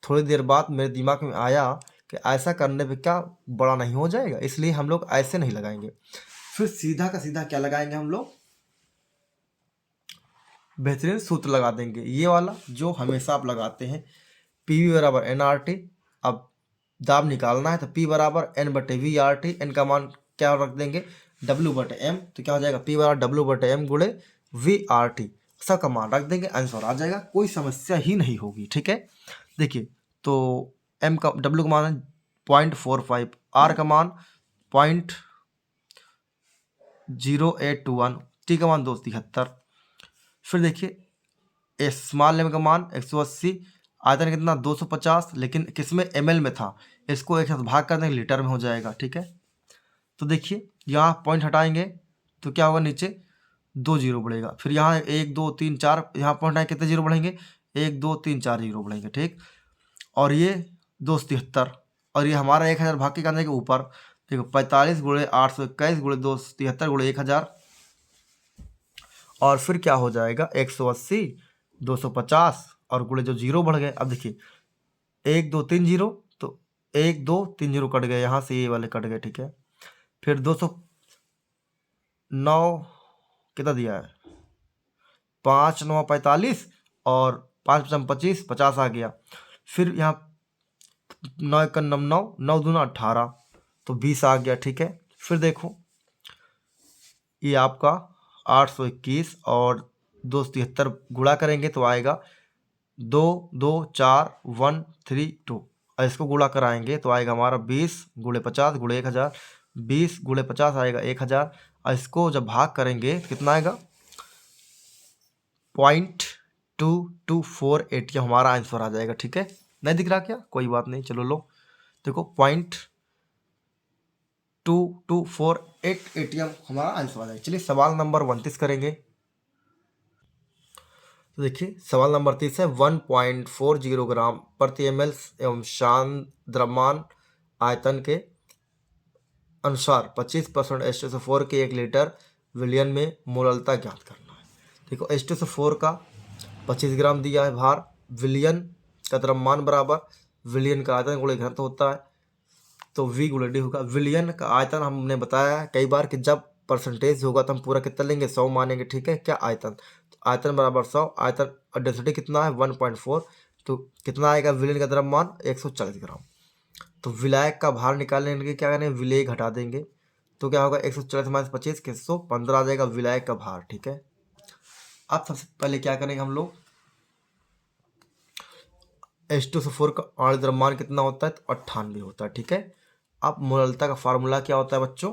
थोड़ी देर बाद मेरे दिमाग में आया कि ऐसा करने पे क्या बड़ा नहीं हो जाएगा, इसलिए हम लोग ऐसे नहीं लगाएंगे। फिर सीधा का सीधा क्या लगाएंगे हम लोग, बेहतरीन सूत्र लगा देंगे, ये वाला जो हमेशा आप लगाते हैं, पी वी बराबर एन आर टी। अब दाब निकालना है तो P बराबर N बटे वी आर टी, एन का मान क्या रख देंगे W बटे M, तो क्या हो जाएगा P बराबर W बटे M गुणे वी आर टी, सबका मान रख देंगे, आंसर आ जाएगा, कोई समस्या ही नहीं होगी, ठीक है। देखिए तो M का W का मान है 0.45, R का मान 0.0821, T का मान 273। फिर देखिए स्मॉल एम का मान 180, आयतन कितना 250, लेकिन किसमें ml में था, इसको एक साथ भाग कर देंगे लीटर में हो जाएगा। ठीक है, तो देखिए यहाँ पॉइंट हटाएंगे तो क्या होगा, नीचे 2 जीरो बढ़ेगा, फिर यहाँ 1 2 3 4, यहाँ पॉइंट आए कितने जीरो बढ़ेंगे, 1 2 3 4 जीरो बढ़ेंगे। ठीक, और ये 273, और ये हमारा 1000 भाग के करने के ऊपर देखो 45 गुणे 821 गुणे 273 गुणे 1000, और फिर क्या हो जाएगा 180 250 और गुणे जो जीरो बढ़ गए। अब देखिए 1 2 3 जीरो, तो 1 2 3 जीरो कट गए, यहाँ से ये वाले कट गए। ठीक है, फिर 209 कितना दिया है, 5 9 45 और 5 5 25, 50 आ गया। फिर यहाँ 9 1 9 9 9 दूना 18, तो 20 आ गया। ठीक है, फिर देखो ये आपका 821 और 273 गुणा करेंगे तो आएगा 2 2 4 1 3 2, और इसको गुणा कराएंगे तो आएगा हमारा 20 गुणे 50 गुणे 1000, 20 गुणे 50 आएगा 1000, और इसको जब भाग करेंगे कितना आएगा 0.2248, ये हमारा आंसर आ जाएगा। ठीक है, नहीं दिख रहा क्या, कोई बात नहीं, चलो लो देखो 0.2248 ATM हमारा आंसर आ जाएगा। चलिए सवाल नंबर 29 करेंगे। तो देखिए सवाल नंबर 30 है 1.40 ग्राम प्रति ml एवं शांत द्रव्यमान आयतन के अनुसार 25% H2SO4 के 1 लीटर विलयन में मोललता ज्ञात करना है। देखो H2SO4 का 25 ग्राम दिया है भार, विलयन का द्रव्यमान बराबर विलयन का आयतन गुणे घनत्व होता है, तो V गुणे D होगा। विलयन का आयतन हमने बताया है कई बार कि जब परसेंटेज होगा तो हम पूरा कितना लेंगे, 100 मानेंगे। ठीक है, क्या आयतन, तो आयतन बराबर 100, आयतन और डेंसिटी कितना है 1.4, तो कितना आएगा विलयन का द्रव्यमान 140 ग्राम। तो विलायक का भार निकालने के लिए क्या करेंगे, विलेय घटा देंगे, तो क्या होगा 140 - 25 115 आ जाएगा विलायक का भार। ठीक है, अब सबसे पहले क्या करेंगे हम लोग, H2SO4 का आणविक द्रव्यमान कितना होता है, तो 98 होता है। ठीक है, अब मोललता का फार्मूला क्या होता है बच्चों,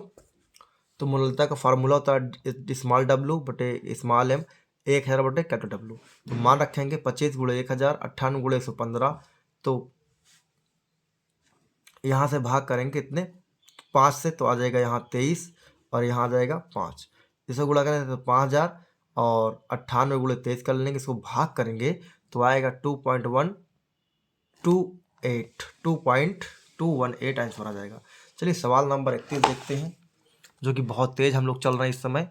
तो मोललता का फार्मूला होता है स्मॉल w बटे स्मॉल m 1000 बटे कैपिटल W। तो मान रखेंगे 25 गुणे 1000, 98 गुणे 115, तो यहाँ से भाग करेंगे कितने 5 से, तो आ जाएगा यहाँ 23 और यहाँ आ जाएगा 5, इसको गुणा करेंगे तो 5000 और 98 गुणे 23 कर लेंगे, इसको भाग करेंगे तो आएगा 2.218 आंसर आ जाएगा। चलिए सवाल नंबर 31 देखते हैं, जो कि बहुत तेज हम लोग चल रहे हैं इस समय।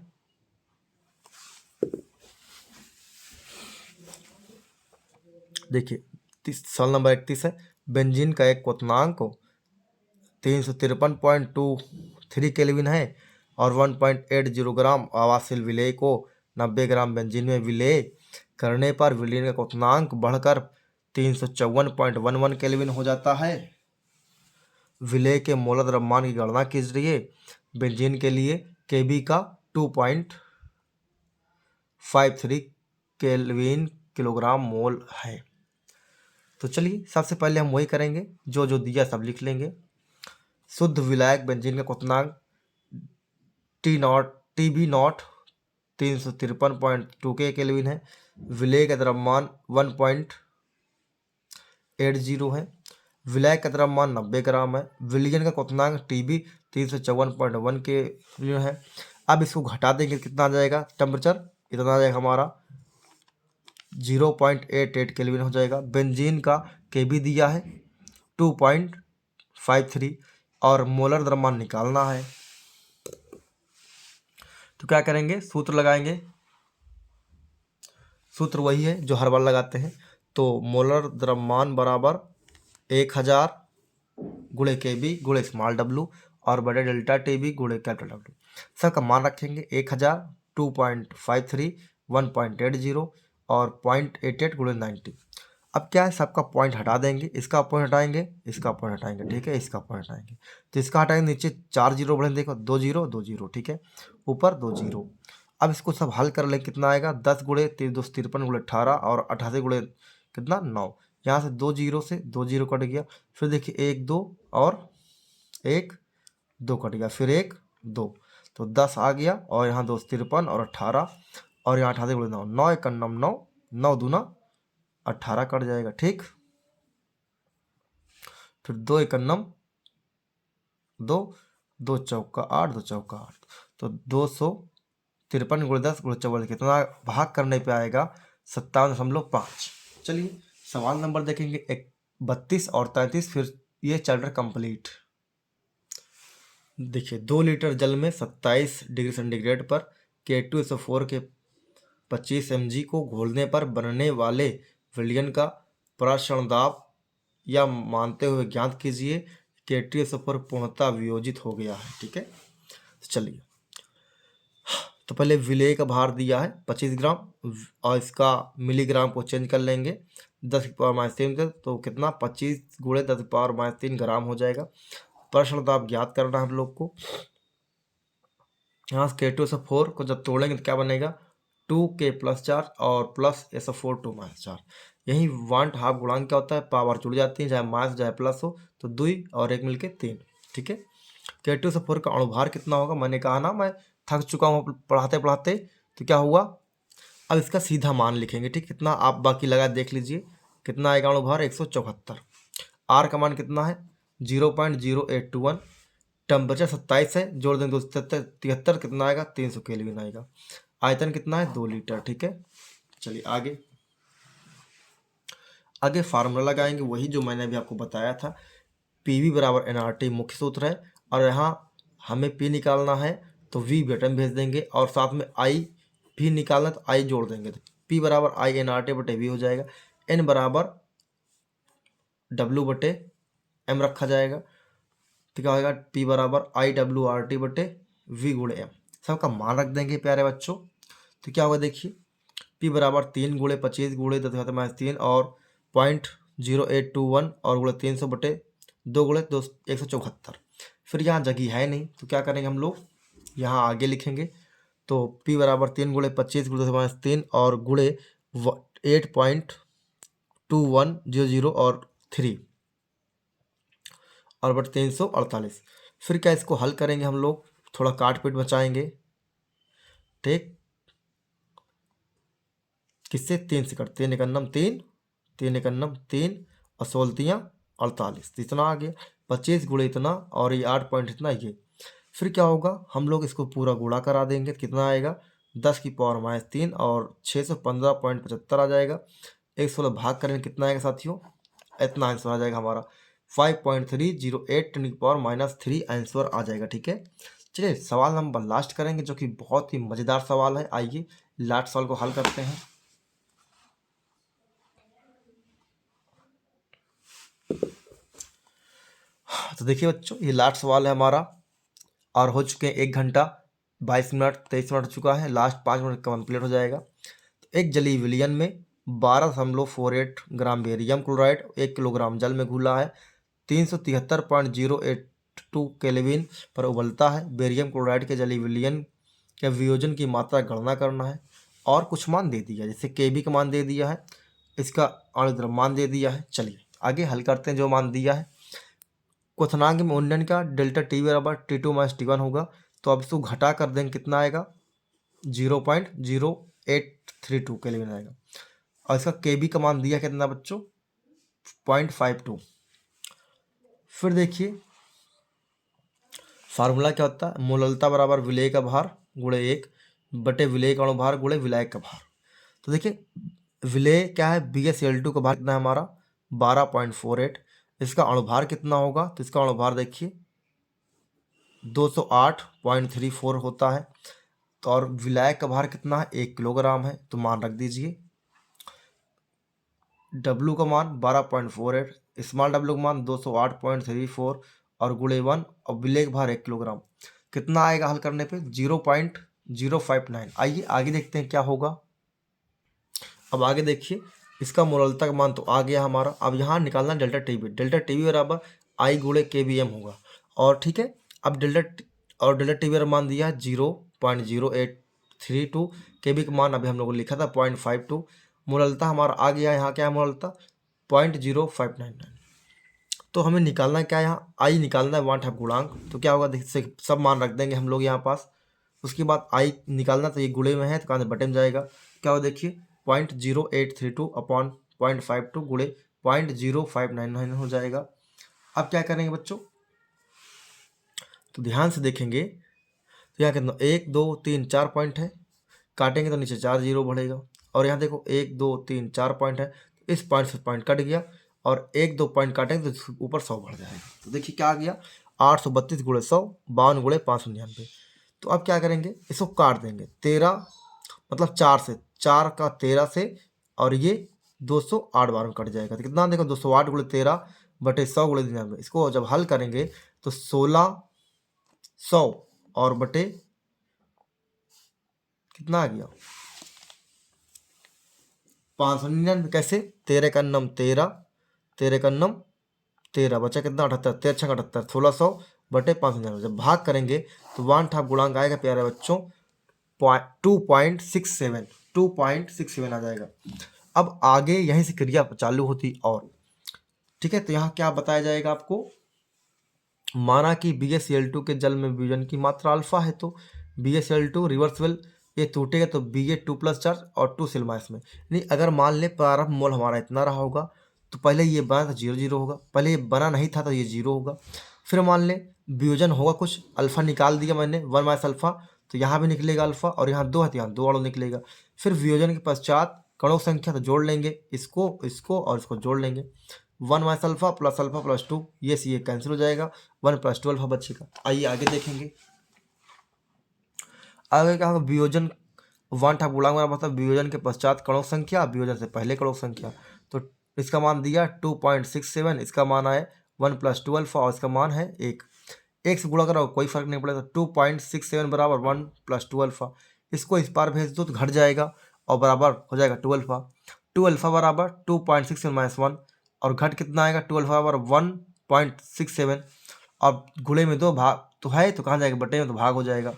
देखिए सवाल नंबर 31 है, बेंजीन का एक क्वथनांक 353.23 केल्विन है और 1.80 ग्राम आवासीय विलेय को 90 ग्राम बेंजीन में विलेय करने पर विलयन का क्वथनांक बढ़कर 354.11 केल्विन हो जाता है। विलेय के मोलर द्रव्यमान की गणना कीजिए। बेंजीन के लिए Kb का 2.53 केल्विन किलोग्राम मोल है। तो चलिए सबसे पहले हम वही करेंगे, जो जो दिया सब लिख लेंगे। शुद्ध विलायक बेंजीन का क्वथनांक Tb0 353.2 केल्विन है। विलेय का द्रव्यमान 1.80 है। विलायक का द्रव्यमान 90 ग्राम है। विलयन का क्वथनांक Tb 354.1 केल्विन है। अब इसको घटा देंगे, कितना आ जाएगा टेम्परेचर, इतना आ जाएगा हमारा 0.88 केल्विन हो जाएगा। बेंजीन का Kb दिया है 2.53 और मोलर द्रव्यमान निकालना है, तो क्या करेंगे, सूत्र लगाएंगे। सूत्र वही है जो हर बार लगाते हैं, तो मोलर द्रव्यमान बराबर 1000 गुणे Kb गुणे स्मॉल w और बड़े डेल्टा Tb गुणे कैपिटल W। सबका मान रखेंगे 1000, 2.53, 1.80 और 0.88 गुणे 90। अब क्या है, सबका पॉइंट हटा देंगे, इसका पॉइंट हटाएंगे, इसका पॉइंट हटाएंगे। ठीक है, इसका पॉइंट हटाएंगे, तो इसका हटाएंगे, नीचे 4 जीरो बढ़ेंगे, देखो 2 0 2 0। ठीक है, ऊपर 2 जीरो। अब इसको सब हल कर लें, कितना आएगा 10 गुणे 253 गुणे 18 और 88 गुणे कितना 9। यहाँ से 2 जीरो से 2 जीरो कट गया, फिर देखिए 1 2 और 1 2 कट गया, फिर 1 2, तो 10 आ गया और यहाँ 253 और 18 और यहाँ 88 गुणे 9, 9 1 9 9 9 दूना 18 कट जाएगा। ठीक, फिर 2 एकन्नम 2, 2 चौका 8, 2 चौका 8, तो 253 गुणे 10 गुणे 44 कितना भाग करने पे आएगा 57.5। चलिए सवाल नंबर देखेंगे 32 और 33। फिर ये चैप्टर कंप्लीट। देखिए 2 लीटर जल में 27 डिग्री सेंटीग्रेड पर K2SO4 के 25 mg को घोलने पर बनने वाले विलयन का प्राशरण दाब या मानते हुए ज्ञात कीजिए K2SO4 पूर्णतः वियोजित हो गया है। ठीक है, तो चलिए तो पहले विलेय का भार दिया है 25 ग्राम और इसका मिलीग्राम को चेंज कर लेंगे 10⁻³ तो कितना 25 गुणे 10⁻³ ग्राम हो जाएगा। प्रश्न दाब ज्ञात करना हम लोग को। यहाँ K2SO4 को जब तोड़ेंगे तो क्या बनेगा 2K + 4 और प्लस SO4 2 - 4। यही 1/2 गुणांक क्या होता है, पावर जुड़ जाती है, चाहे माइनस चाहे प्लस हो तो 2 और 1 मिलके 3। ठीक है, K2SO4 का अणुभार कितना होगा, मैंने कहा ना मैं थक चुका हूँ पढ़ाते पढ़ाते, तो क्या हुआ अब इसका सीधा मान लिखेंगे। ठीक, कितना आप बाकी लगा देख लीजिए कितना आएगा अणुभार 174। आर का मान कितना है 0.0821। टेम्परेचर 27 है, जोड़ देंगे 273 कितना आएगा 300 केल्विन आएगा। आयतन कितना है 2 लीटर। ठीक है, चलिए आगे आगे फार्मूला लगाएंगे वही जो मैंने अभी आपको बताया था। PV = nRT मुख्य सूत्र है और यहाँ हमें P निकालना है तो V बटन भेज देंगे और साथ में I भी निकालना तो I जोड़ देंगे तो P = I nRT/V हो जाएगा। N = W/M रखा जाएगा तो क्या होगा P = IWRT/V × M। सबका मान रख देंगे प्यारे बच्चों, तो क्या होगा देखिए P = 3 × 25 × 10⁻³ और 0.0821 और गुणे 300/2 × 174। फिर यहाँ जगह है नहीं तो क्या करेंगे हम लोग यहाँ आगे लिखेंगे तो P = 3 × 25 × 10⁻³ और गुणे 8.2100 और 3 और बट 348। फिर क्या इसको हल करेंगे हम लोग, थोड़ा काट पीट बचाएंगे। ठीक, किससे 3 से कट 3 एकन्नम 3 3 एकन्नम 3 और 16 48 तो इतना आ गया 25 गुणे इतना और ये 8 पॉइंट इतना ये। फिर क्या होगा हम लोग इसको पूरा गुणा करा देंगे कितना आएगा 10⁻³ और 615.75 आ जाएगा। 116 भाग करेंगे कितना आएगा साथियों, इतना आंसर आ जाएगा हमारा 5.308 × 3 आंसर आ जाएगा। ठीक है, चलिए सवाल नंबर लास्ट करेंगे जो कि बहुत ही मज़ेदार सवाल है। आइए लास्ट सवाल को हल करते हैं। तो देखिए बच्चों ये लास्ट सवाल है हमारा और हो चुके हैं 1 घंटा 22 मिनट 23 मिनट हो चुका है, लास्ट 5 मिनट कंप्लीट हो जाएगा। तो एक जलीय विलयन में 12.48 ग्राम बेरियम क्लोराइड 1 किलोग्राम जल में घुला है, 373.082 केल्विन पर उबलता है। बेरियम क्लोराइड के जलीय विलयन के वियोजन की मात्रा गणना करना है और कुछ मान दे दिया है, जैसे KB का मान दे दिया है, इसका अणुद्रव्यमान दे दिया है। चलिए आगे हल करते हैं जो मान दिया है। क्वथनांक में उन्नयन का ΔT = T2 - T1 होगा, तो अब इसको घटा कर देंगे कितना आएगा 0.0832 केल्विन आएगा और इसका KB का मान दिया कितना बच्चों 0.52। फिर देखिए फार्मूला क्या होता है, मोललता = विलेय का भार गुणे 1 विलेय का अणुभार गुणे विलायक का भार। तो देखिए विलेय क्या है BaCl2 का भार कितना है हमारा 12.48। इसका अणुभार कितना होगा तो इसका अणुभार देखिए 208.34 होता है। तो और विलायक का भार कितना है 1 किलोग्राम है, तो मान रख दीजिए। W का मान 12.48, स्मॉल w का मान 208.34 और गुणे 1 और विलेय का भार 1 किलोग्राम कितना आएगा हल करने पे 0.059। आइए आगे देखते हैं क्या होगा। अब आगे देखिए इसका मोललता का मान तो आ गया हमारा, अब यहाँ निकालना ΔTB = I × KBM होगा और ठीक है। अब ΔTB मान दिया है 0.0832, KB का मान अभी हम लोगों ने लिखा था 0.52। मोललता हमारा आ गया, यहाँ क्या है मोललता 0.0599। तो हमें निकालना क्या है यहाँ I निकालना है 1/2 गुणांक, तो क्या होगा देखिए सब मान रख देंगे हम लोग यहाँ पास। उसके बाद I निकालना तो ये गुणे में है तो कहाँ से बटे में जाएगा, क्या होगा देखिए 0.0832 अपॉन 0.52 गुणे 0.0599 हो जाएगा। अब क्या करेंगे बच्चों, तो ध्यान से देखेंगे तो यहाँ कितना 1 2 3 4 पॉइंट है, काटेंगे तो नीचे 4 जीरो बढ़ेगा। और यहाँ देखो 1 2 3 4 पॉइंट है, तो इस पॉइंट से पॉइंट कट गया और 1 2 पॉइंट काटेंगे तो ऊपर 100 बढ़ जाएगा। तो देखिए क्या आ गया 832 गुणे 100 52 गुणे 599। तो अब क्या करेंगे, इसको काट देंगे 13 मतलब 4 से, 4 का 13 से, और ये 208 बार में कट जाएगा। तो कितना देखो 208 गुणे 13 बटे 100 गुणे 99। इसको जब हल करेंगे तो 1600 और बटे कितना आ गया 599। कैसे, 13 का नम 13, 13 का नम 13, बचा कितना 78, 13 छः 78, 1600 बटे 599। जब भाग करेंगे तो 1/2 गुणांक आएगा प्यारे बच्चों 2.67, 2.67 आ जाएगा। अब आगे यहीं से क्रिया चालू होती और ठीक है। तो यहाँ क्या बताया जाएगा आपको, माना कि BaCl2 के जल में वियोजन की मात्रा अल्फा है, तो BaCl2 रिवर्सिबल ये टूटेगा तो Ba2+ चार्ज और 2 सिल्मा इसमें। नहीं, अगर मान ले प्रारंभ मोल हमारा इतना रहा होगा तो पहले ये बना था 0 0 होगा, पहले ये बना नहीं था तो ये 0 होगा। फिर मान ले वियोजन होगा कुछ, अल्फा निकाल दिया मैंने 1 - अल्फा, तो यहाँ भी निकलेगा अल्फा, और यहाँ 2 है तो यहाँ 2 वाला निकलेगा। फिर वियोजन के पश्चात कणों की संख्या तो जोड़ लेंगे, इसको इसको और इसको जोड़ लेंगे, 1 - अल्फा प्लस 2, ये सी ये कैंसिल हो जाएगा, 1 + 2 अल्फा बचेगा। आइए आगे देखेंगे। आगे क्या होगा, वियोजन 1/2 गुणांक में मतलब वियोजन के पश्चात कणों की संख्या, वियोजन से पहले कणों की संख्या। तो इसका मान दिया 2.67, इसका मान आए 1 + 2 अल्फा, और इसका मान है 1। 1 से गुणा करो कोई फर्क नहीं पड़ेगा, 2.67 बराबर 1 + 2 अल्फा। इसको इस पार भेज दो तो घट जाएगा और बराबर हो जाएगा 2 अल्फा। 2 अल्फा बराबर 2.67 - 1, और घट कितना आएगा 2 अल्फा बराबर 1.67। अब गुणे में 2 भाग तो है तो कहाँ जाएगा, बटे में तो भाग हो जाएगा।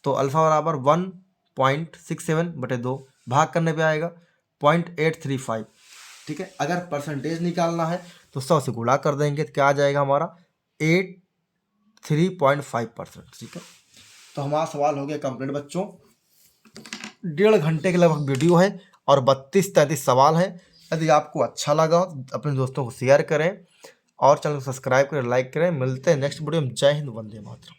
तो अल्फा बराबर 1.67 बटे 2, भाग करने पे आएगा 0.835। ठीक है, अगर परसेंटेज निकालना है तो 100 से गुणा कर देंगे तो क्या आ जाएगा हमारा 83.5%। ठीक है, तो हमारा सवाल हो गया कंप्लीट बच्चों। 1.5 घंटे के लगभग वीडियो है और 32-33 सवाल है। यदि आपको अच्छा लगा तो अपने दोस्तों को शेयर करें और चैनल को सब्सक्राइब करें, लाइक करें। मिलते हैं नेक्स्ट वीडियो में। जय हिंद, वंदे मातरम।